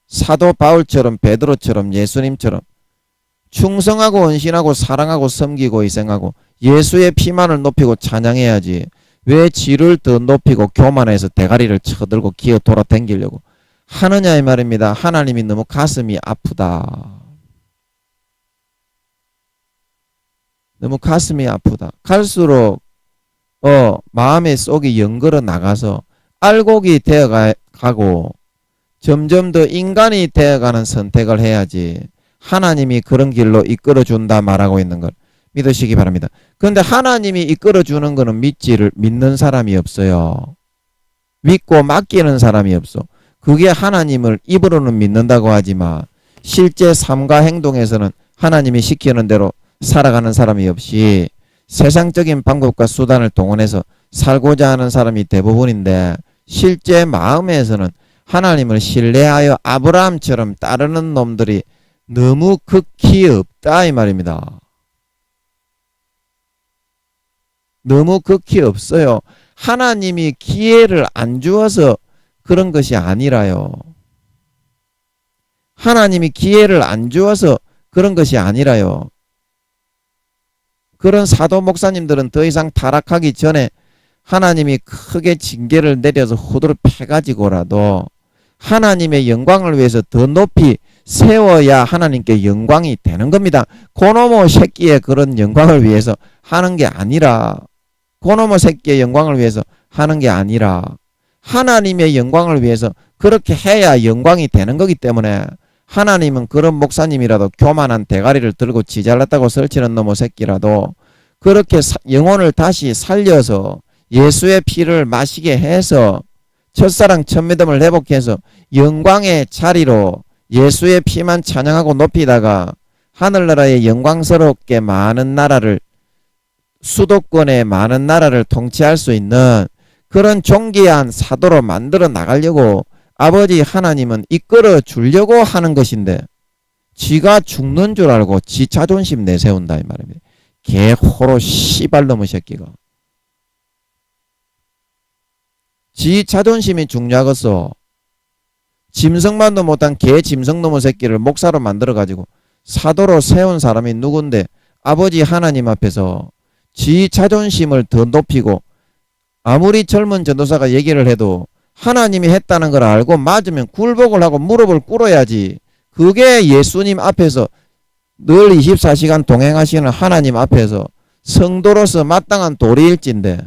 사도 바울처럼 베드로처럼 예수님처럼 충성하고 헌신하고 사랑하고 섬기고 희생하고 예수의 피만을 높이고 찬양해야지. 왜 지를 더 높이고 교만해서 대가리를 쳐들고 기어 돌아다니려고 하느냐 이 말입니다. 하나님이 너무 가슴이 아프다. 너무 가슴이 아프다. 갈수록 마음의 속이 연걸어 나가서 알곡이 되어가고 점점 더 인간이 되어가는 선택을 해야지. 하나님이 그런 길로 이끌어준다 말하고 있는 걸 믿으시기 바랍니다. 그런데 하나님이 이끌어주는 거는 믿는 사람이 없어요. 믿고 맡기는 사람이 없어. 그게 하나님을 입으로는 믿는다고 하지만 실제 삶과 행동에서는 하나님이 시키는 대로 살아가는 사람이 없이 세상적인 방법과 수단을 동원해서 살고자 하는 사람이 대부분인데 실제 마음에서는 하나님을 신뢰하여 아브라함처럼 따르는 놈들이 너무 극히 없다 이 말입니다. 너무 극히 없어요. 하나님이 기회를 안 주어서 그런 것이 아니라요. 하나님이 기회를 안 주어서 그런 것이 아니라요. 그런 사도 목사님들은 더 이상 타락하기 전에 하나님이 크게 징계를 내려서 호도를 패가지고라도 하나님의 영광을 위해서 더 높이 세워야 하나님께 영광이 되는 겁니다. 고노모 새끼의 그런 영광을 위해서 하는 게 아니라 고노모 새끼의 영광을 위해서 하는 게 아니라 하나님의 영광을 위해서 그렇게 해야 영광이 되는 거기 때문에 하나님은 그런 목사님이라도 교만한 대가리를 들고 지잘났다고 설치는 놈의 새끼라도 그렇게 영혼을 다시 살려서 예수의 피를 마시게 해서 첫사랑 첫믿음을 회복해서 영광의 자리로 예수의 피만 찬양하고 높이다가 하늘나라에 영광스럽게 많은 나라를 수도권의 많은 나라를 통치할 수 있는 그런 존귀한 사도로 만들어 나가려고 아버지 하나님은 이끌어 주려고 하는 것인데 지가 죽는 줄 알고 지 자존심 내세운다 이 말입니다. 개호로 씨발놈의 새끼가. 지 자존심이 중요하겠어. 짐승만도 못한 개 짐승놈의 새끼를 목사로 만들어가지고 사도로 세운 사람이 누군데 아버지 하나님 앞에서 지 자존심을 더 높이고 아무리 젊은 전도사가 얘기를 해도 하나님이 했다는 걸 알고 맞으면 굴복을 하고 무릎을 꿇어야지. 그게 예수님 앞에서 늘 24시간 동행하시는 하나님 앞에서 성도로서 마땅한 도리일진데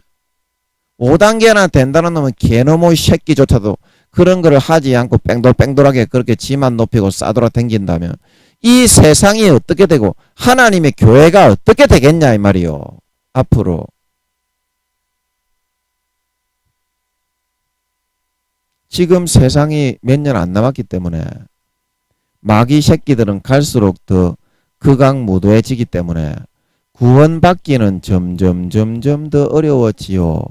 5단계나 된다는 놈은 개놈의 새끼조차도 그런 걸 하지 않고 뺑돌뺑돌하게 그렇게 지만 높이고 싸돌아 댕긴다면 이 세상이 어떻게 되고 하나님의 교회가 어떻게 되겠냐 이 말이요. 앞으로. 지금 세상이 몇 년 안 남았기 때문에 마귀 새끼들은 갈수록 더 극악무도해지기 때문에 구원받기는 점점 더 어려워지요.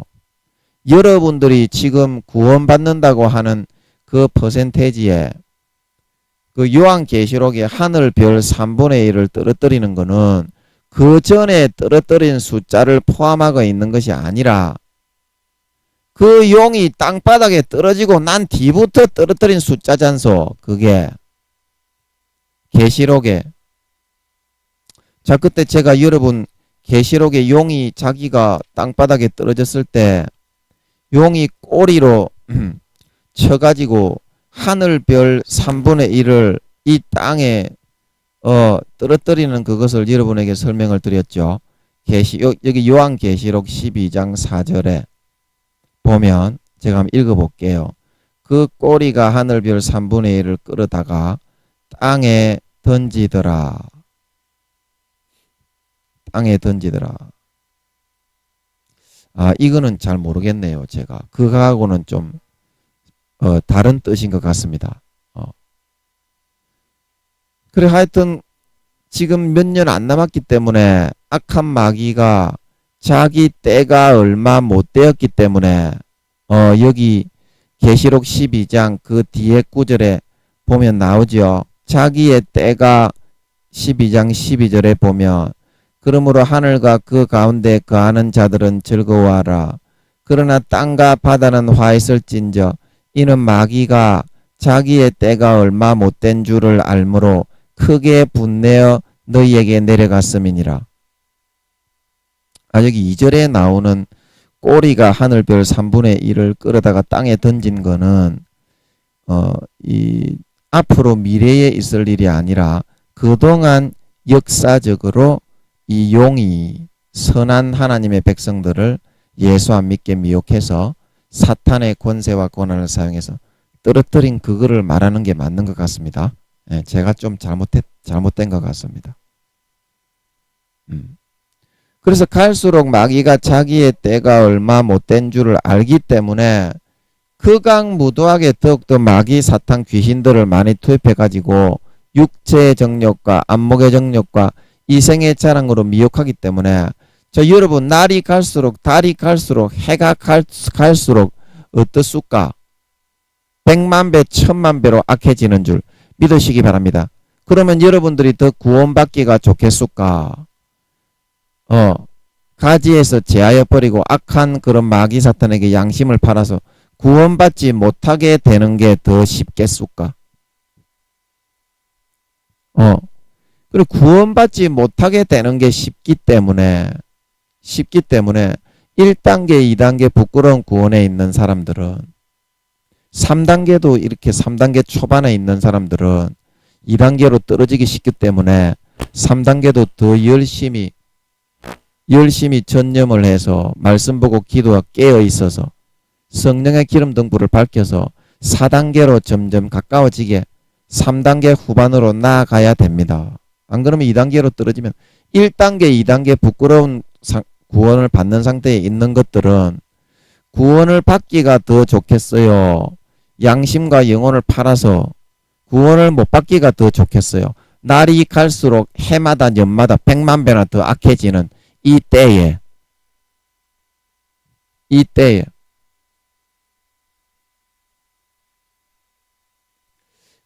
여러분들이 지금 구원받는다고 하는 그 퍼센테이지에 그 요한계시록의 하늘별 3분의 1을 떨어뜨리는 거는 그 전에 떨어뜨린 숫자를 포함하고 있는 것이 아니라 그 용이 땅바닥에 떨어지고 난 뒤부터 떨어뜨린 숫자잖소. 그게 계시록에. 자, 그때 제가 여러분 계시록에 용이 자기가 땅바닥에 떨어졌을 때 용이 꼬리로 쳐가지고 하늘별 3분의 1을 이 땅에 떨어뜨리는 그것을 여러분에게 설명을 드렸죠. 여기 요한계시록 12장 4절에 보면 제가 한번 읽어볼게요. 그 꼬리가 하늘별 3분의 1을 끌어다가 땅에 던지더라. 땅에 던지더라. 아, 이거는 잘 모르겠네요. 제가 그거하고는 좀 다른 뜻인 것 같습니다. 그래 하여튼 지금 몇 년 안 남았기 때문에 악한 마귀가 자기 때가 얼마 못 되었기 때문에 여기 계시록 12장 그 뒤에 구절에 보면 나오죠. 자기의 때가 12장 12절에 보면 그러므로 하늘과 그 가운데 거하는 자들은 즐거워하라. 그러나 땅과 바다는 화했을진저 이는 마귀가 자기의 때가 얼마 못된 줄을 알므로 크게 분내어 너희에게 내려갔음이니라. 여기 2절에 나오는 꼬리가 하늘별 3분의 1을 끌어다가 땅에 던진 거는 이 앞으로 미래에 있을 일이 아니라 그동안 역사적으로 이 용이 선한 하나님의 백성들을 예수 안 믿게 미혹해서 사탄의 권세와 권한을 사용해서 떨어뜨린 그거를 말하는 게 맞는 것 같습니다. 예, 제가 좀 잘못된 것 같습니다. 그래서 갈수록 마귀가 자기의 때가 얼마 못된 줄을 알기 때문에 극악무도하게 더욱더 마귀 사탄 귀신들을 많이 투입해가지고 육체의 정욕과 안목의 정욕과 이생의 자랑으로 미혹하기 때문에 여러분 날이 갈수록 달이 갈수록 해가 갈수록 어떻습니까? 100만 배 1000만 배로 악해지는 줄 믿으시기 바랍니다. 그러면 여러분들이 더 구원받기가 좋겠습니까? 가지에서 제하여 버리고 악한 그런 마귀 사탄에게 양심을 팔아서 구원받지 못하게 되는 게 더 쉽겠습니까? 그리고 구원받지 못하게 되는 게 쉽기 때문에 1단계, 2단계 부끄러운 구원에 있는 사람들은 3단계도 이렇게 3단계 초반에 있는 사람들은 2단계로 떨어지기 쉽기 때문에 3단계도 더 열심히 전념을 해서 말씀 보고 기도가 깨어 있어서 성령의 기름 등불을 밝혀서 4단계로 점점 가까워지게 3단계 후반으로 나아가야 됩니다. 안 그러면 2단계로 떨어지면 1단계, 2단계 부끄러운 구원을 받는 상태에 있는 것들은 구원을 받기가 더 좋겠어요. 양심과 영혼을 팔아서 구원을 못 받기가 더 좋겠어요. 날이 갈수록 해마다 년마다 100만 배나 더 악해지는 이 때에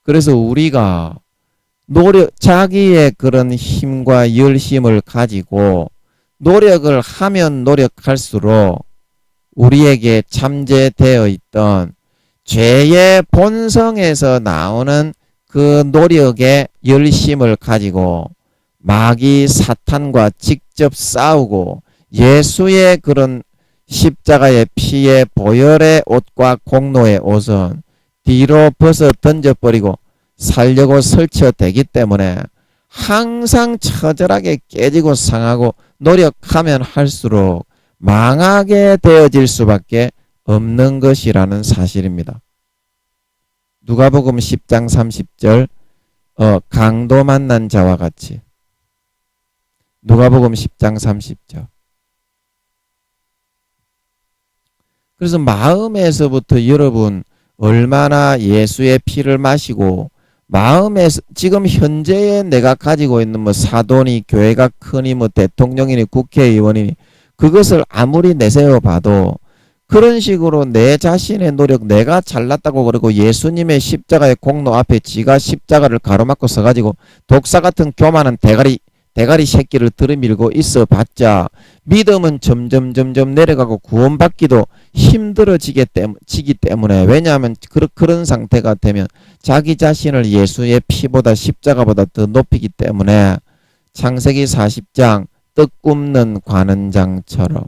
그래서 우리가 자기의 그런 힘과 열심을 가지고 노력을 하면 노력할수록 우리에게 잠재되어 있던 죄의 본성에서 나오는 그 노력의 열심을 가지고 마귀 사탄과 직접 싸우고 예수의 그런 십자가의 피의 보혈의 옷과 공로의 옷은 뒤로 벗어 던져버리고 살려고 설치되기 때문에 항상 처절하게 깨지고 상하고 노력하면 할수록 망하게 되어질 수밖에 없는 것이라는 사실입니다. 누가복음 10장 30절 강도 만난 자와 같이 누가복음 10장 30절 그래서 마음에서부터 여러분 얼마나 예수의 피를 마시고 마음에서 지금 현재의 내가 가지고 있는 뭐 사돈이 교회가 크니 뭐 대통령이니 국회의원이니 그것을 아무리 내세워 봐도 그런 식으로 내 자신의 노력 내가 잘났다고 그러고 예수님의 십자가의 공로 앞에 지가 십자가를 가로막고 서가지고 독사 같은 교만한 대가리 새끼를 들이밀고 있어 봤자 믿음은 점점 내려가고 구원받기도 힘들어지기 때문에 왜냐하면 그런 상태가 되면 자기 자신을 예수의 피보다 십자가보다 더 높이기 때문에 창세기 40장 떡 굽는 관원장처럼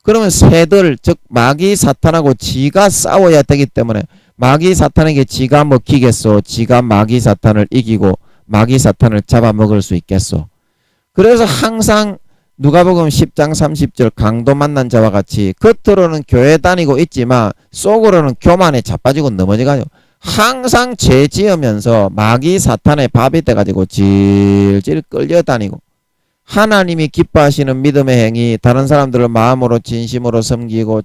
그러면 새들 즉 마귀 사탄하고 지가 싸워야 되기 때문에 마귀 사탄에게 지가 먹히겠소? 지가 마귀 사탄을 이기고 마귀 사탄을 잡아먹을 수 있겠소? 그래서 항상 누가복음 10장 30절 강도 만난 자와 같이 겉으로는 교회 다니고 있지만 속으로는 교만에 자빠지고 넘어져가지고 항상 죄 지으면서 마귀 사탄의 밥이 돼가지고 질질 끌려다니고 하나님이 기뻐하시는 믿음의 행위 다른 사람들을 마음으로 진심으로 섬기고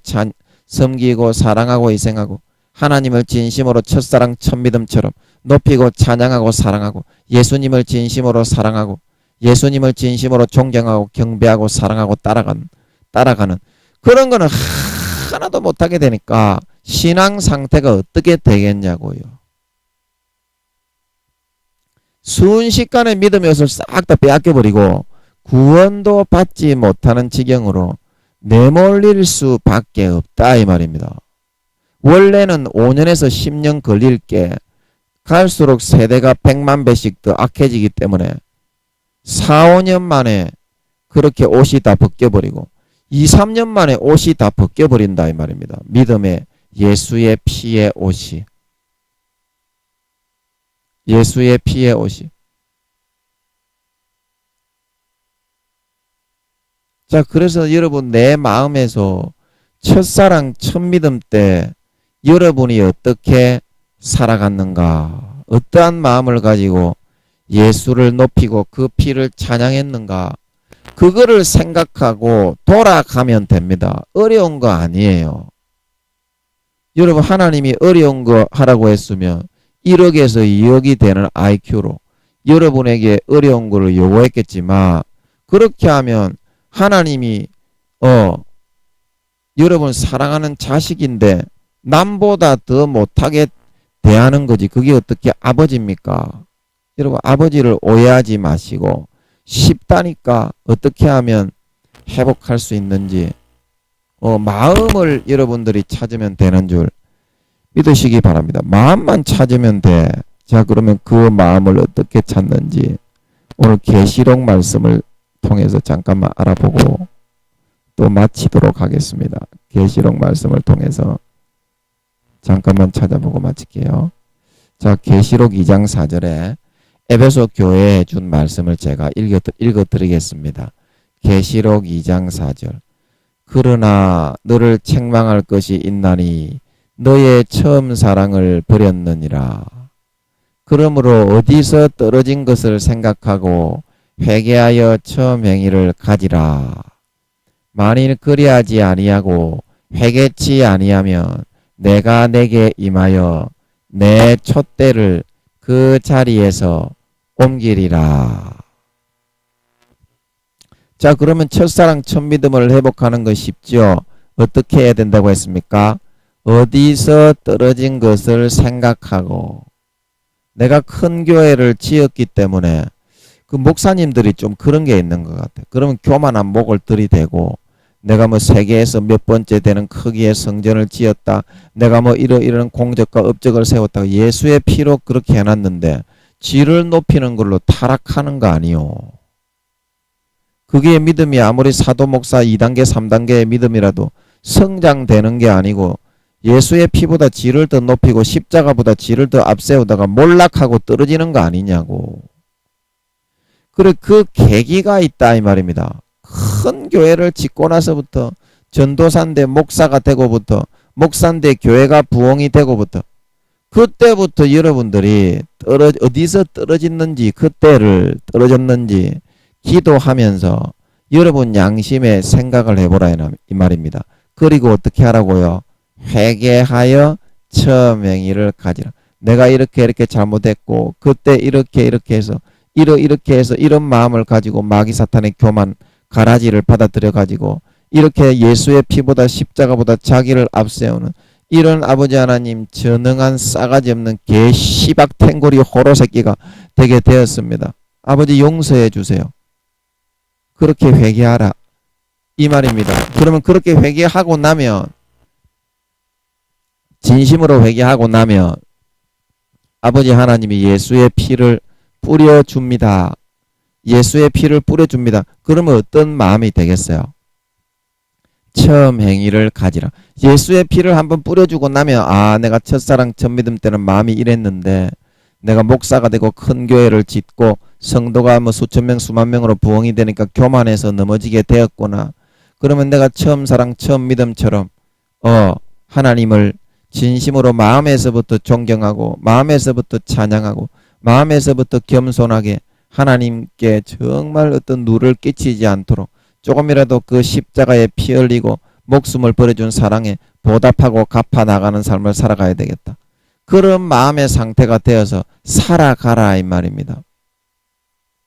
사랑하고 희생하고 하나님을 진심으로 첫사랑 첫믿음처럼 높이고 찬양하고 사랑하고 예수님을 진심으로 사랑하고 예수님을 진심으로 존경하고 경배하고 사랑하고 따라가는 그런 거는 하나도 못하게 되니까 신앙 상태가 어떻게 되겠냐고요. 순식간에 믿음의 옷을 싹 다 빼앗겨버리고 구원도 받지 못하는 지경으로 내몰릴 수밖에 없다 이 말입니다. 원래는 5년에서 10년 걸릴 게 갈수록 세대가 100만 배씩 더 악해지기 때문에 4, 5년 만에 그렇게 옷이 다 벗겨버리고 2, 3년 만에 옷이 다 벗겨버린다 이 말입니다. 믿음의 예수의 피의 옷이. 예수의 피의 옷이. 자, 그래서 여러분 내 마음에서 첫사랑 첫 믿음 때 여러분이 어떻게 살아갔는가? 어떠한 마음을 가지고 예수를 높이고 그 피를 찬양했는가? 그거를 생각하고 돌아가면 됩니다. 어려운 거 아니에요. 여러분 하나님이 어려운 거 하라고 했으면 1억에서 2억이 되는 IQ로 여러분에게 어려운 거를 요구했겠지만 그렇게 하면 하나님이 여러분 사랑하는 자식인데 남보다 더 못하게 대하는 거지. 그게 어떻게 아버지입니까? 여러분 아버지를 오해하지 마시고 쉽다니까 어떻게 하면 회복할 수 있는지 마음을 여러분들이 찾으면 되는 줄 믿으시기 바랍니다. 마음만 찾으면 돼. 자, 그러면 그 마음을 어떻게 찾는지 오늘 계시록 말씀을 통해서 잠깐만 알아보고 또 마치도록 하겠습니다. 계시록 말씀을 통해서 잠깐만 찾아보고 마칠게요. 자, 계시록 2장 4절에 에베소 교회에 준 말씀을 제가 읽어드리겠습니다. 계시록 2장 4절. 그러나 너를 책망할 것이 있나니 너의 처음 사랑을 버렸느니라. 그러므로 어디서 떨어진 것을 생각하고 회개하여 처음 행위를 가지라. 만일 그리하지 아니하고 회개치 아니하면 내가 내게 임하여 내 촛대를 그 자리에서 옮기리라. 자, 그러면 첫사랑 첫 믿음을 회복하는 건 쉽죠. 어떻게 해야 된다고 했습니까? 어디서 떨어진 것을 생각하고 내가 큰 교회를 지었기 때문에 그 목사님들이 좀 그런 게 있는 것 같아요. 그러면 교만한 목을 들이대고 내가 뭐 세계에서 몇 번째 되는 크기의 성전을 지었다. 내가 뭐 이런 공적과 업적을 세웠다. 예수의 피로 그렇게 해놨는데 지를 높이는 걸로 타락하는 거 아니요. 그게 믿음이 아무리 사도 목사 2단계 3단계의 믿음이라도 성장되는 게 아니고 예수의 피보다 지를 더 높이고 십자가보다 지를 더 앞세우다가 몰락하고 떨어지는 거 아니냐고. 그래 그 계기가 있다 이 말입니다. 큰 교회를 짓고 나서부터 전도사인데 목사가 되고부터 목사인데 교회가 부흥이 되고부터 그때부터 여러분들이 어디서 떨어졌는지 그때를 떨어졌는지 기도하면서 여러분 양심의 생각을 해보라 이 말입니다. 그리고 어떻게 하라고요? 회개하여 처음 행위를 가지라. 내가 이렇게 잘못했고 그때 이렇게 해서 이렇게 해서 이런 마음을 가지고 마귀 사탄의 교만 가라지를 받아들여 가지고 이렇게 예수의 피보다 십자가보다 자기를 앞세우는 이런 아버지 하나님 전능한 싸가지 없는 개 씨박 탱고리 호로 새끼가 되게 되었습니다. 아버지 용서해 주세요. 그렇게 회개하라 이 말입니다. 그러면 그렇게 회개하고 나면 진심으로 회개하고 나면 아버지 하나님이 예수의 피를 뿌려줍니다. 예수의 피를 뿌려줍니다. 그러면 어떤 마음이 되겠어요? 처음 행위를 가지라. 예수의 피를 한번 뿌려주고 나면 내가 첫사랑 첫 믿음 때는 마음이 이랬는데 내가 목사가 되고 큰 교회를 짓고 성도가 뭐 수천 명 수만 명으로 부흥이 되니까 교만해서 넘어지게 되었구나. 그러면 내가 처음 사랑 처음 믿음처럼 하나님을 진심으로 마음에서부터 존경하고 마음에서부터 찬양하고 마음에서부터 겸손하게 하나님께 정말 어떤 누를 끼치지 않도록 조금이라도 그 십자가에 피 흘리고 목숨을 버려준 사랑에 보답하고 갚아 나가는 삶을 살아가야 되겠다. 그런 마음의 상태가 되어서 살아가라 이 말입니다.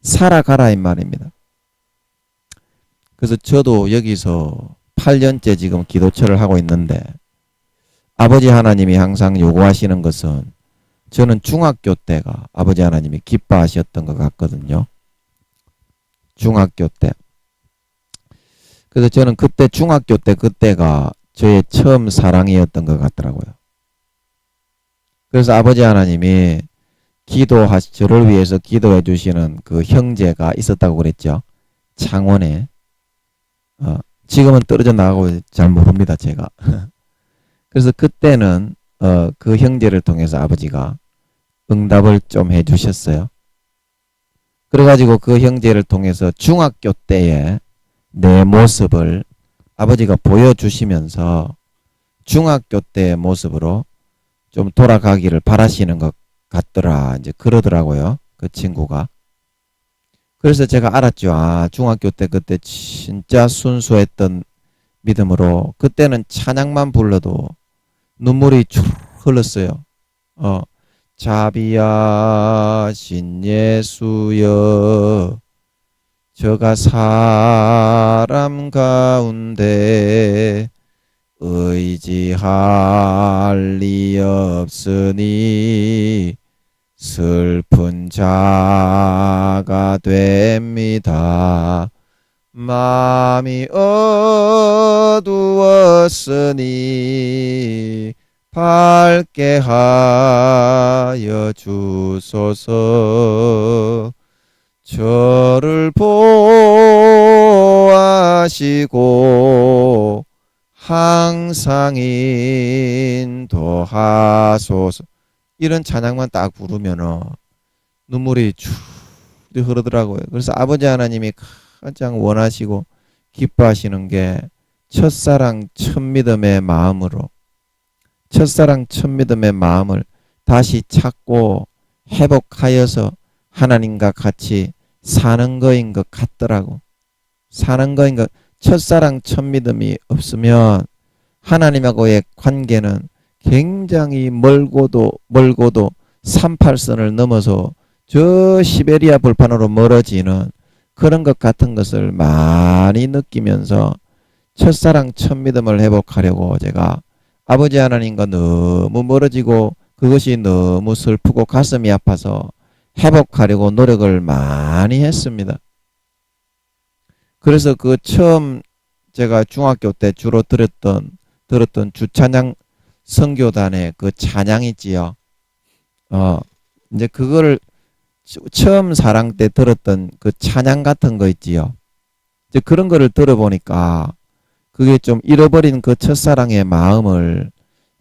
살아가라 이 말입니다. 그래서 저도 여기서 8년째 지금 기도처를 하고 있는데 아버지 하나님이 항상 요구하시는 것은 저는 중학교 때가 아버지 하나님이 기뻐하셨던 것 같거든요. 중학교 때. 그래서 저는 그때 중학교 때 그때가 저의 처음 사랑이었던 것 같더라고요. 그래서 아버지 하나님이 저를 위해서 기도해 주시는 그 형제가 있었다고 그랬죠. 창원에. 지금은 떨어져 나가고 잘 모릅니다, 제가. 그래서 그때는 그 형제를 통해서 아버지가 응답을 좀 해주셨어요. 그래가지고 그 형제를 통해서 중학교 때에 내 모습을 아버지가 보여주시면서 중학교 때의 모습으로 좀 돌아가기를 바라시는 것 같더라. 이제 그러더라고요. 그 친구가. 그래서 제가 알았죠. 아, 중학교 때 그때 진짜 순수했던 믿음으로 그때는 찬양만 불러도 눈물이 쭉 흘렀어요. 자비하신 예수여 저가 사람 가운데 의지할 리 없으니 슬픈 자가 됩니다. 마음이 어두웠으니 밝게 하여 주소서. 저를 보호하시고 항상 인도하소서. 이런 찬양만 딱 부르면 눈물이 쭉 흐르더라고요. 그래서 아버지 하나님이 가장 원하시고 기뻐하시는 게 첫사랑 첫믿음의 마음으로 첫사랑 첫믿음의 마음을 다시 찾고 회복하여서 하나님과 같이 사는 거인 것 같더라고. 사는 거인 것. 첫사랑 첫믿음이 없으면 하나님하고의 관계는 굉장히 멀고도 38선을 넘어서 저 시베리아 불판으로 멀어지는 그런 것 같은 것을 많이 느끼면서 첫사랑 첫믿음을 회복하려고 제가 아버지 하나님과 너무 멀어지고 그것이 너무 슬프고 가슴이 아파서 회복하려고 노력을 많이 했습니다. 그래서 그 처음 제가 중학교 때 주로 들었던 주찬양 선교단의 그 찬양 있지요. 이제 그거를 처음 사랑 때 들었던 그 찬양 같은 거 있지요. 이제 그런 거를 들어보니까 그게 좀 잃어버린 그 첫사랑의 마음을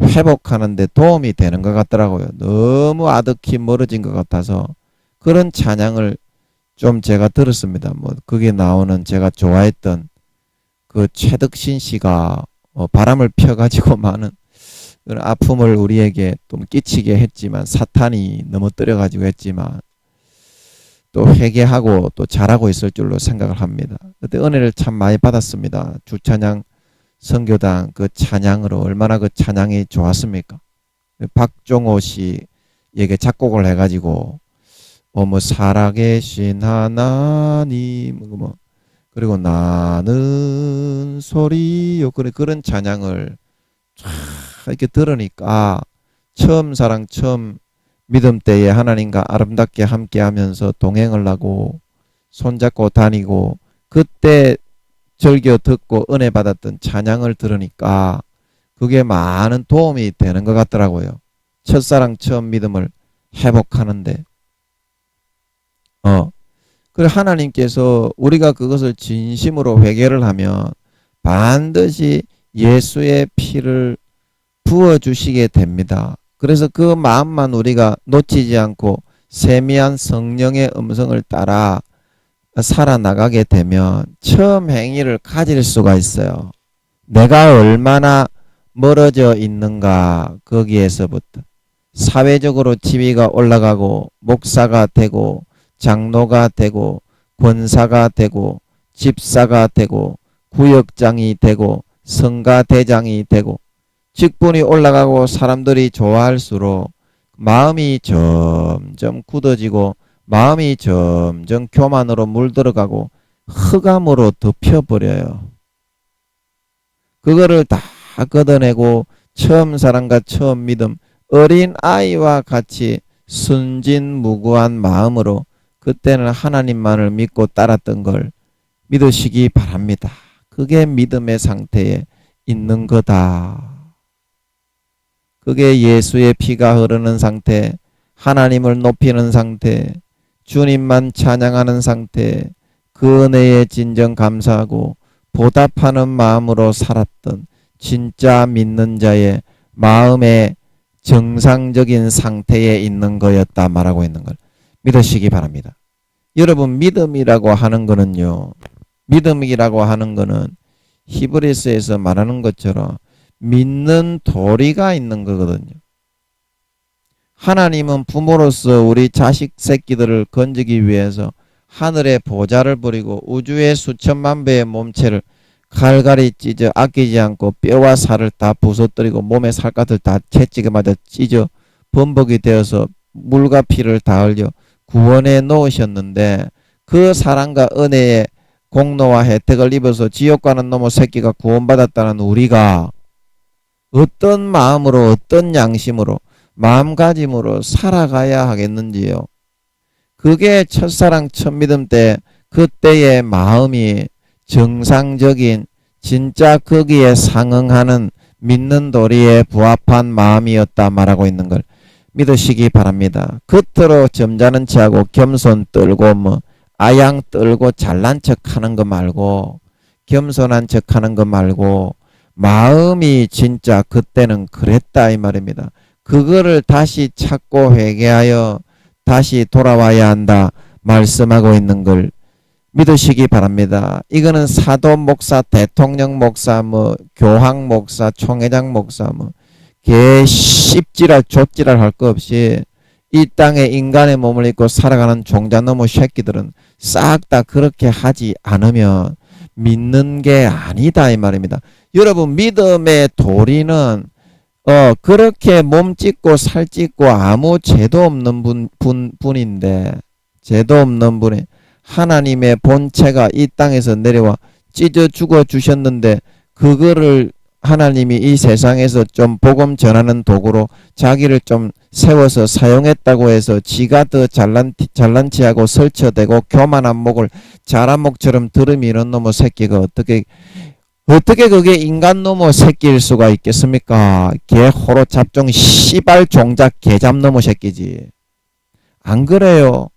회복하는 데 도움이 되는 것 같더라고요. 너무 아득히 멀어진 것 같아서 그런 찬양을 좀 제가 들었습니다. 뭐 그게 나오는 제가 좋아했던 그 최덕신 씨가 바람을 펴가지고 많은 그런 아픔을 우리에게 좀 끼치게 했지만 사탄이 넘어뜨려가지고 했지만 또 회개하고 또 잘하고 있을 줄로 생각을 합니다. 그때 은혜를 참 많이 받았습니다. 주찬양 선교당 그 찬양으로 얼마나 그 찬양이 좋았습니까? 박종호 씨에게 작곡을 해가지고 뭐 살아계신 하나님 뭐 그리고 나는 소리요 그런 찬양을 이렇게 들으니까 처음 사랑 처음 믿음 때에 하나님과 아름답게 함께하면서 동행을 하고 손잡고 다니고 그때 즐겨 듣고 은혜 받았던 찬양을 들으니까 그게 많은 도움이 되는 것 같더라고요. 첫사랑 처음 믿음을 회복하는데 그래 하나님께서 우리가 그것을 진심으로 회개를 하면 반드시 예수의 피를 부어주시게 됩니다. 그래서 그 마음만 우리가 놓치지 않고 세미한 성령의 음성을 따라 살아나가게 되면 처음 행위를 가질 수가 있어요. 내가 얼마나 멀어져 있는가 거기에서부터 사회적으로 지위가 올라가고 목사가 되고 장로가 되고 권사가 되고 집사가 되고 구역장이 되고 성가대장이 되고 직분이 올라가고 사람들이 좋아할수록 마음이 점점 굳어지고 마음이 점점 교만으로 물들어가고 흑암으로 덮여버려요. 그거를 다 걷어내고 처음 사랑과 처음 믿음 어린 아이와 같이 순진무구한 마음으로 그때는 하나님만을 믿고 따랐던 걸 믿으시기 바랍니다. 그게 믿음의 상태에 있는 거다. 그게 예수의 피가 흐르는 상태, 하나님을 높이는 상태, 주님만 찬양하는 상태, 그 은혜에 진정 감사하고 보답하는 마음으로 살았던 진짜 믿는 자의 마음의 정상적인 상태에 있는 거였다 말하고 있는 걸 믿으시기 바랍니다. 여러분, 믿음이라고 하는 거는요, 믿음이라고 하는 거는 히브리서에서 말하는 것처럼 믿는 도리가 있는 거거든요. 하나님은 부모로서 우리 자식 새끼들을 건지기 위해서 하늘의 보좌를 부리고 우주의 수천만 배의 몸체를 갈갈이 찢어 아끼지 않고 뼈와 살을 다 부서뜨리고 몸의 살갗을 다 채찍에 맞아 찢어 범벅이 되어서 물과 피를 다 흘려 구원해 놓으셨는데, 그 사랑과 은혜의 공로와 혜택을 입어서 지옥 가는 놈의 새끼가 구원받았다는 우리가 어떤 마음으로, 어떤 양심으로, 마음가짐으로 살아가야 하겠는지요. 그게 첫사랑 첫믿음 때 그때의 마음이 정상적인 진짜 거기에 상응하는 믿는 도리에 부합한 마음이었다 말하고 있는 걸 믿으시기 바랍니다. 겉으로 점잖은 체하고 겸손 떨고 뭐 아양 떨고 잘난 척하는 거 말고, 겸손한 척하는 거 말고, 마음이 진짜 그때는 그랬다 이 말입니다. 그거를 다시 찾고 회개하여 다시 돌아와야 한다 말씀하고 있는 걸 믿으시기 바랍니다. 이거는 사도 목사, 대통령 목사, 뭐 교황 목사, 총회장 목사, 뭐 개 씹지랄 족지랄 할 거 없이 이 땅에 인간의 몸을 입고 살아가는 종자놈의 새끼들은 싹 다 그렇게 하지 않으면 믿는 게 아니다 이 말입니다. 여러분, 믿음의 도리는 그렇게 몸 찢고 살 찢고 아무 죄도 없는 분인데, 죄도 없는 분이 하나님의 본체가 이 땅에서 내려와 찢어 죽어 주셨는데, 그거를 하나님이 이 세상에서 좀 복음 전하는 도구로 자기를 좀 세워서 사용했다고 해서 지가 더 잘난 체하고 설쳐대고 교만한 목을 자란 목처럼 들이미는 놈의 새끼가 어떻게 그게 인간 놈의 새끼일 수가 있겠습니까? 개 호로 잡종 씨발 종작 개잡 놈의 새끼지. 안 그래요?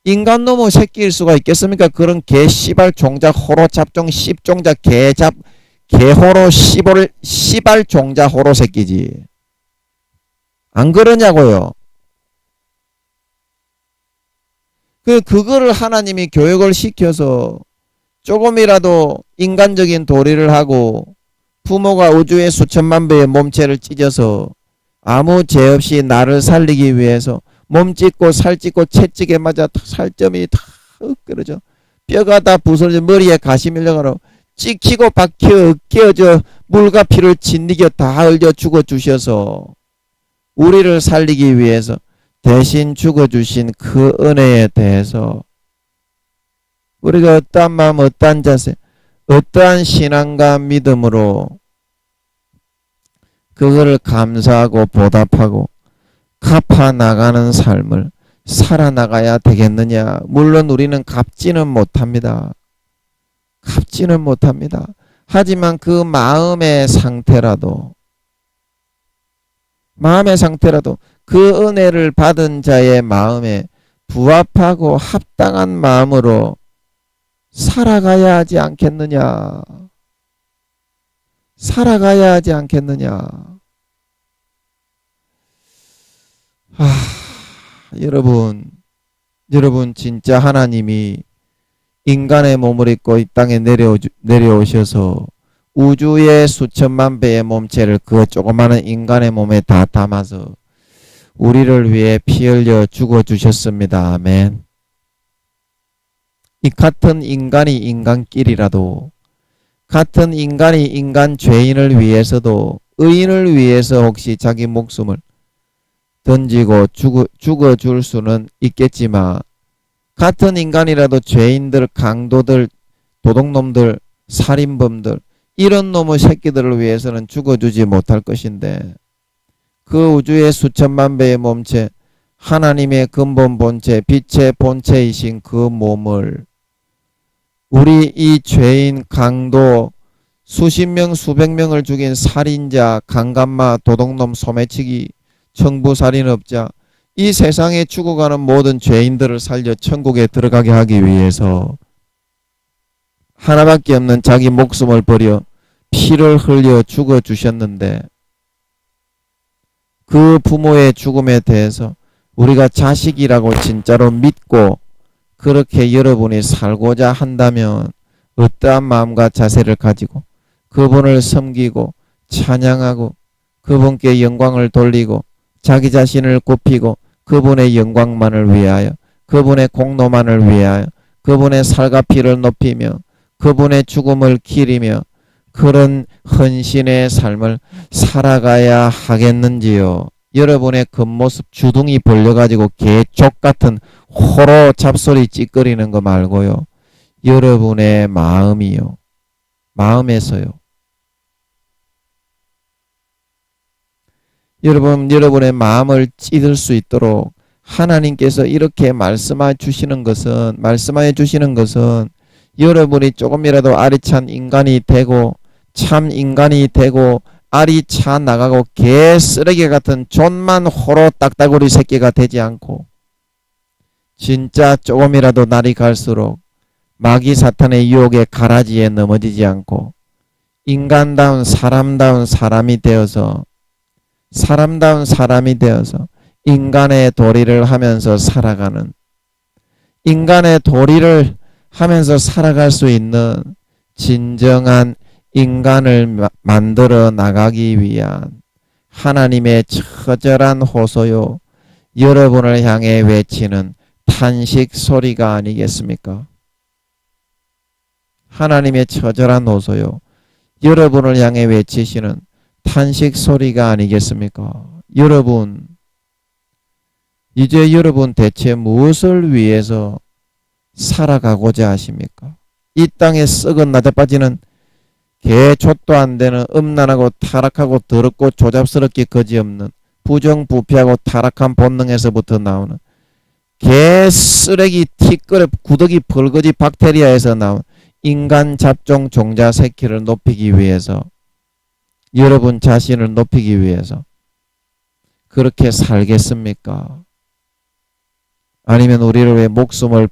인간 놈의 새끼일 수가 있겠습니까? 그런 개 씨발 종작 호로 잡종 씹종작 개잡 개호로 씨발 종작 호로 새끼지. 안 그러냐고요? 그거를 하나님이 교육을 시켜서 조금이라도 인간적인 도리를 하고, 부모가 우주의 수천만 배의 몸체를 찢어서 아무 죄 없이 나를 살리기 위해서 몸 찢고 살 찢고 채찍에 맞아 살점이 다 흩어져 뼈가 다 부서져 머리에 가시 밀려가로 찍히고 박혀 깨어져 물과 피를 짓이겨 다 흘려 죽어 주셔서 우리를 살리기 위해서 대신 죽어 주신 그 은혜에 대해서 우리가 어떠한 마음, 어떠한 자세, 어떠한 신앙과 믿음으로 그거를 감사하고 보답하고 갚아 나가는 삶을 살아나가야 되겠느냐. 물론 우리는 갚지는 못합니다. 갚지는 못합니다. 하지만 그 마음의 상태라도 그 은혜를 받은 자의 마음에 부합하고 합당한 마음으로 살아가야 하지 않겠느냐. 살아가야 하지 않겠느냐. 여러분 진짜 하나님이 인간의 몸을 입고 이 땅에 내려오셔서 우주의 수천만 배의 몸체를 그 조그마한 인간의 몸에 다 담아서 우리를 위해 피 흘려 죽어주셨습니다. 아멘. 이 같은 인간이 인간끼리라도, 같은 인간이 인간 죄인을 위해서도, 의인을 위해서 혹시 자기 목숨을 던지고 죽어줄 수는 있겠지만, 같은 인간이라도 죄인들, 강도들, 도둑놈들, 살인범들 이런 놈의 새끼들을 위해서는 죽어주지 못할 것인데, 그 우주의 수천만 배의 몸체, 하나님의 근본 본체, 빛의 본체이신 그 몸을 우리 이 죄인 강도, 수십 명 수백 명을 죽인 살인자, 강간마, 도둑놈, 소매치기, 청부살인업자, 이 세상에 죽어가는 모든 죄인들을 살려 천국에 들어가게 하기 위해서 하나밖에 없는 자기 목숨을 버려 피를 흘려 죽어주셨는데, 그 부모의 죽음에 대해서 우리가 자식이라고 진짜로 믿고 그렇게 여러분이 살고자 한다면 어떠한 마음과 자세를 가지고 그분을 섬기고 찬양하고 그분께 영광을 돌리고 자기 자신을 굽히고 그분의 영광만을 위하여, 그분의 공로만을 위하여, 그분의 살과 피를 높이며 그분의 죽음을 기리며 그런 헌신의 삶을 살아가야 하겠는지요. 여러분의 겉모습 주둥이 벌려가지고 개쪽 같은 호로 잡소리 찌꺼리는 거 말고요. 여러분의 마음이요. 마음에서요. 여러분의 마음을 찌들 수 있도록 하나님께서 이렇게 말씀해 주시는 것은 여러분이 조금이라도 알이 찬 인간이 되고 참 인간이 되고 알이 차 나가고 개 쓰레기 같은 존만 호로 딱따구리 새끼가 되지 않고 진짜 조금이라도 날이 갈수록 마귀 사탄의 유혹에 가라지에 넘어지지 않고 인간다운 사람이 되어서 인간의 도리를 하면서 살아가는, 인간의 도리를 하면서 살아갈 수 있는 진정한 인간을 만들어 나가기 위한 하나님의 처절한 호소요, 여러분을 향해 외치는 탄식 소리가 아니겠습니까? 하나님의 처절한 호소요, 여러분을 향해 외치시는 탄식 소리가 아니겠습니까? 여러분, 이제 여러분 대체 무엇을 위해서 살아가고자 하십니까? 이 땅에 썩은 나자빠지는 개족도 안 되는 음란하고 타락하고 더럽고 조잡스럽게 거지없는 부정부패하고 타락한 본능에서부터 나오는 개 쓰레기 티끌에 구더기 벌거지 박테리아에서 나온 인간 잡종 종자 새끼를 높이기 위해서, 여러분 자신을 높이기 위해서 그렇게 살겠습니까? 아니면 우리를 위해 목숨을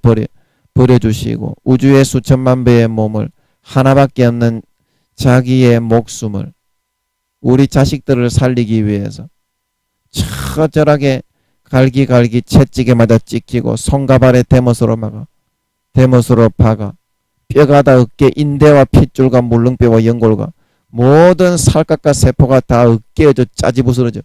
버려주시고 우주의 수천만 배의 몸을, 하나밖에 없는 자기의 목숨을 우리 자식들을 살리기 위해서 처절하게 갈기갈기 채찍에 맞아 찍히고 손과 발에 대못으로 박아 뼈가 다 어깨, 인대와 핏줄과 물렁뼈와 연골과 모든 살갗과 세포가 다 으깨어져 짜지부스러져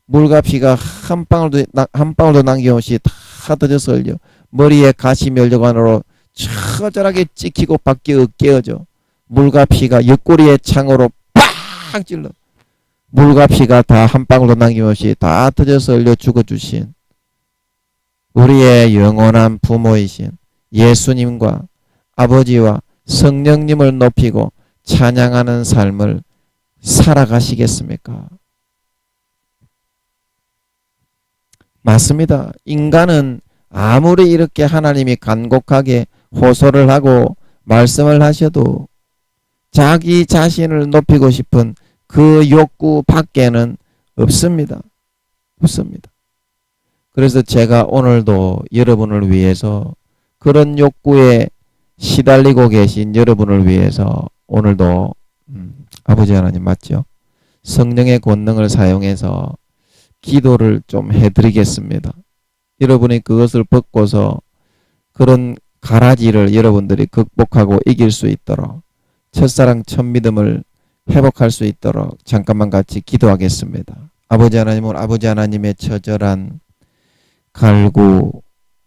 물과 피가 한 방울도 남김없이 다 터져서 흘려 머리에 가시 멸류관으로 처절하게 찍히고 밖에 으깨어져 물과 피가 옆구리에 창으로 팍 찔러 물과 피가 다 한 방울도 남김없이 다 터져서 흘려 죽어주신 우리의 영원한 부모이신 예수님과 아버지와 성령님을 높이고 찬양하는 삶을 살아가시겠습니까? 맞습니다. 인간은 아무리 이렇게 하나님이 간곡하게 호소를 하고 말씀을 하셔도 자기 자신을 높이고 싶은 그 욕구 밖에는 없습니다. 그래서 제가 오늘도 여러분을 위해서 그런 욕구에 시달리고 계신 여러분을 위해서 오늘도 아버지 하나님 맞죠? 성령의 권능을 사용해서 기도를 좀 해드리겠습니다. 여러분이 그것을 벗고서 그런 가라지를 여러분들이 극복하고 이길 수 있도록 첫사랑 첫믿음을 회복할 수 있도록 잠깐만 같이 기도하겠습니다. 아버지 하나님은 아버지 하나님의 처절한 갈구,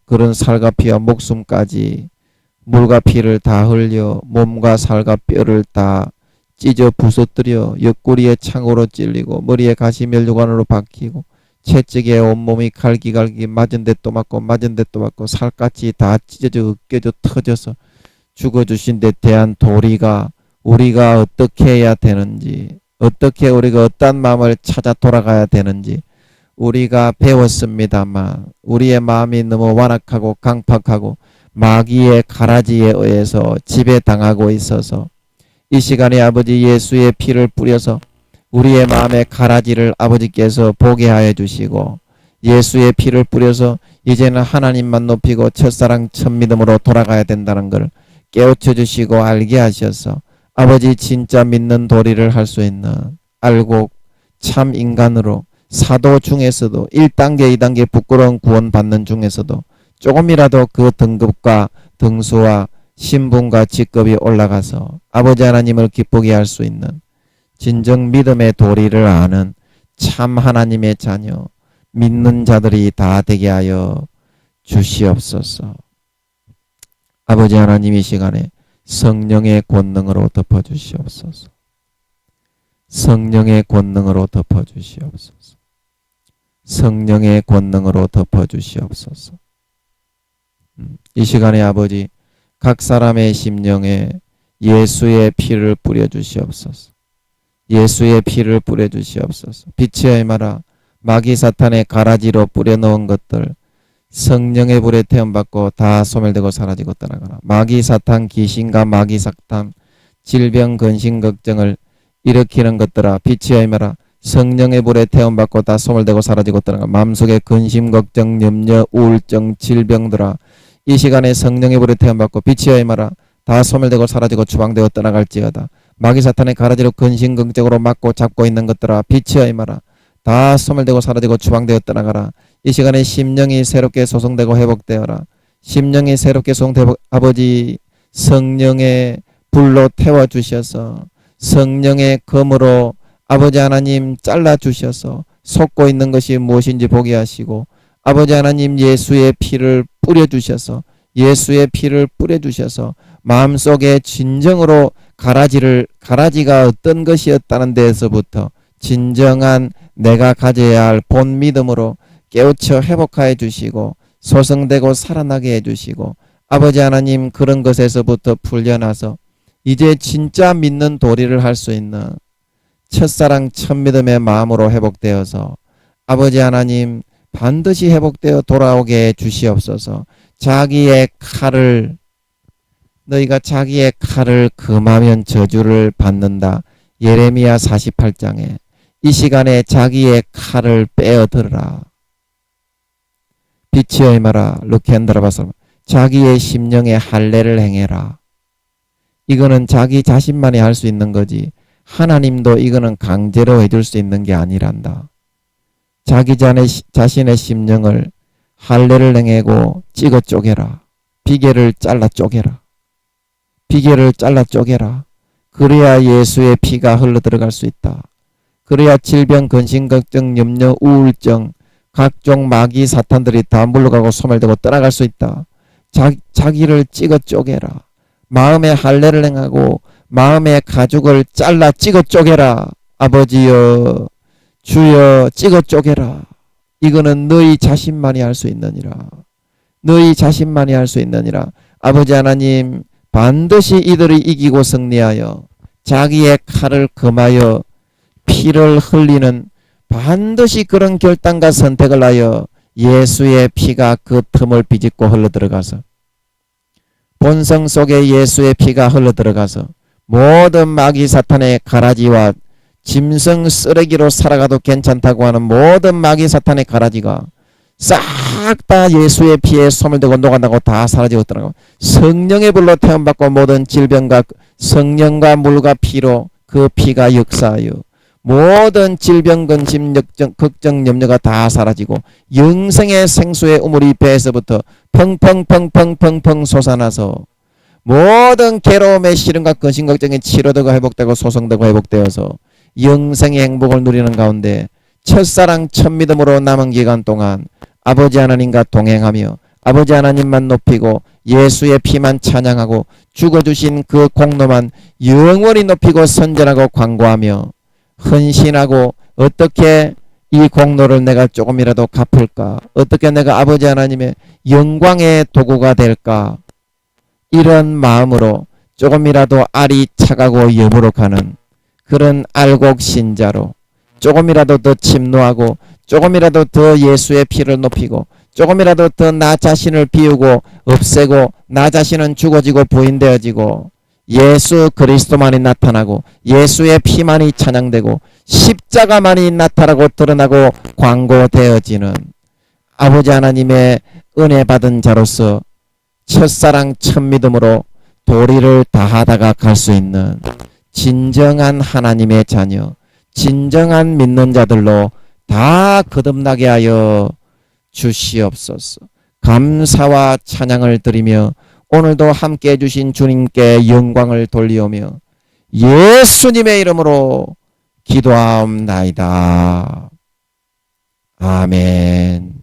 그런 살과 피와 목숨까지 물과 피를 다 흘려 몸과 살과 뼈를 다 찢어 부서뜨려 옆구리에 창으로 찔리고 머리에 가시 멸류관으로 박히고 채찍에 온몸이 갈기갈기 맞은 데 또 맞고 살갗이 다 찢어져 으깨져 터져서 죽어주신 데 대한 도리가 우리가 어떻게 해야 되는지, 어떻게 우리가 어떤 마음을 찾아 돌아가야 되는지 우리가 배웠습니다만 우리의 마음이 너무 완악하고 강팍하고 마귀의 가라지에 의해서 지배당하고 있어서 이 시간에 아버지 예수의 피를 뿌려서 우리의 마음의 가라지를 아버지께서 보게 하여 주시고 예수의 피를 뿌려서 이제는 하나님만 높이고 첫사랑 첫믿음으로 돌아가야 된다는 걸 깨우쳐 주시고 알게 하셔서 아버지 진짜 믿는 도리를 할 수 있는 알고 참 인간으로 사도 중에서도 1단계 2단계 부끄러운 구원 받는 중에서도 조금이라도 그 등급과 등수와 신분과 직급이 올라가서 아버지 하나님을 기쁘게 할 수 있는 진정 믿음의 도리를 아는 참 하나님의 자녀 믿는 자들이 다 되게 하여 주시옵소서. 아버지 하나님 이 시간에 성령의 권능으로 덮어주시옵소서. 성령의 권능으로 덮어주시옵소서. 성령의 권능으로 덮어주시옵소서. 이 시간에 아버지 각 사람의 심령에 예수의 피를 뿌려주시옵소서. 예수의 피를 뿌려주시옵소서. 빛이 임하라. 마귀 사탄의 가라지로 뿌려놓은 것들 성령의 불에 태움받고 다 소멸되고 사라지고 떠나가라. 마귀 사탄 귀신과 마귀 사탄 질병 근심 걱정을 일으키는 것들아 빛이 임하라. 성령의 불에 태움받고 다 소멸되고 사라지고 떠나가라. 마음속에 근심 걱정 염려 우울증 질병들아 이 시간에 성령의 불에 태움받고 빛이 임하라. 다 소멸되고 사라지고 추방되어 떠나갈지어다. 마귀 사탄의 가라지로 근심 걱정으로 막고 잡고 있는 것들아 빛이 임하라. 다 소멸되고 사라지고 추방되어 떠나가라. 이 시간에 심령이 새롭게 소성되고 회복되어라. 심령이 새롭게 소성되고 아버지 성령의 불로 태워주셔서 성령의 검으로 아버지 하나님 잘라주셔서 솟고 있는 것이 무엇인지 보게 하시고 아버지 하나님 예수의 피를 뿌려주셔서 예수의 피를 뿌려주셔서 마음속에 진정으로 가라지가 어떤 것이었다는 데에서부터 진정한 내가 가져야 할 본 믿음으로 깨우쳐 회복하여 주시고 소성되고 살아나게 해주시고 아버지 하나님 그런 것에서부터 풀려나서 이제 진짜 믿는 도리를 할 수 있는 첫사랑 첫믿음의 마음으로 회복되어서 아버지 하나님 반드시 회복되어 돌아오게 해 주시옵소서. 자기의 칼을 너희가 자기의 칼을 금하면 저주를 받는다. 예레미야 48장에 이 시간에 자기의 칼을 빼어들으라. 빛이여 임하라. 루켄드라바서 자기의 심령에 할례를 행해라. 이거는 자기 자신만이 할 수 있는 거지 하나님도 이거는 강제로 해줄 수 있는 게 아니란다. 자기 자신의 심령을 할례를 행하고 찍어 쪼개라. 비계를 잘라 쪼개라. 비계를 잘라 쪼개라. 그래야 예수의 피가 흘러들어갈 수 있다. 그래야 질병, 근심, 걱정, 염려, 우울증, 각종 마귀 사탄들이 다 물러가고 소멸되고 떠나갈 수 있다. 자기를 찍어 쪼개라. 마음의 할례를 행하고 마음의 가죽을 잘라 찍어 쪼개라. 아버지여 주여 찍어 쪼개라. 이거는 너희 자신만이 할 수 있느니라. 너희 자신만이 할 수 있느니라. 아버지 하나님 반드시 이들이 이기고 승리하여 자기의 칼을 금하여 피를 흘리는 반드시 그런 결단과 선택을 하여 예수의 피가 그 틈을 비집고 흘러들어가서 본성 속에 예수의 피가 흘러들어가서 모든 마귀 사탄의 가라지와 짐승 쓰레기로 살아가도 괜찮다고 하는 모든 마귀 사탄의 가라지가 싹 다 예수의 피에 소멸되고 녹아나고 다 사라지고 떠나고 성령의 불로 태움받고 모든 질병과 성령과 물과 피로 그 피가 역사하여 모든 질병, 근심, 걱정, 염려가 다 사라지고 영생의 생수의 우물이 배에서부터 펑펑펑펑펑펑 솟아나서 모든 괴로움의 시련과 근심, 걱정이 치료되고 회복되고 소성되고 회복되어서 영생의 행복을 누리는 가운데 첫사랑 첫믿음으로 남은 기간 동안 아버지 하나님과 동행하며 아버지 하나님만 높이고 예수의 피만 찬양하고 죽어주신 그 공로만 영원히 높이고 선전하고 광고하며 헌신하고 어떻게 이 공로를 내가 조금이라도 갚을까? 어떻게 내가 아버지 하나님의 영광의 도구가 될까? 이런 마음으로 조금이라도 알이 차가고 여부룩하는 그런 알곡 신자로 조금이라도 더 침노하고 조금이라도 더 예수의 피를 높이고 조금이라도 더 나 자신을 비우고 없애고 나 자신은 죽어지고 부인되어지고 예수 그리스도만이 나타나고 예수의 피만이 찬양되고 십자가만이 나타나고 드러나고 광고되어지는 아버지 하나님의 은혜 받은 자로서 첫사랑 첫믿음으로 도리를 다하다가 갈 수 있는 진정한 하나님의 자녀, 진정한 믿는 자들로 다 거듭나게 하여 주시옵소서. 감사와 찬양을 드리며 오늘도 함께해 주신 주님께 영광을 돌리오며 예수님의 이름으로 기도하옵나이다. 아멘.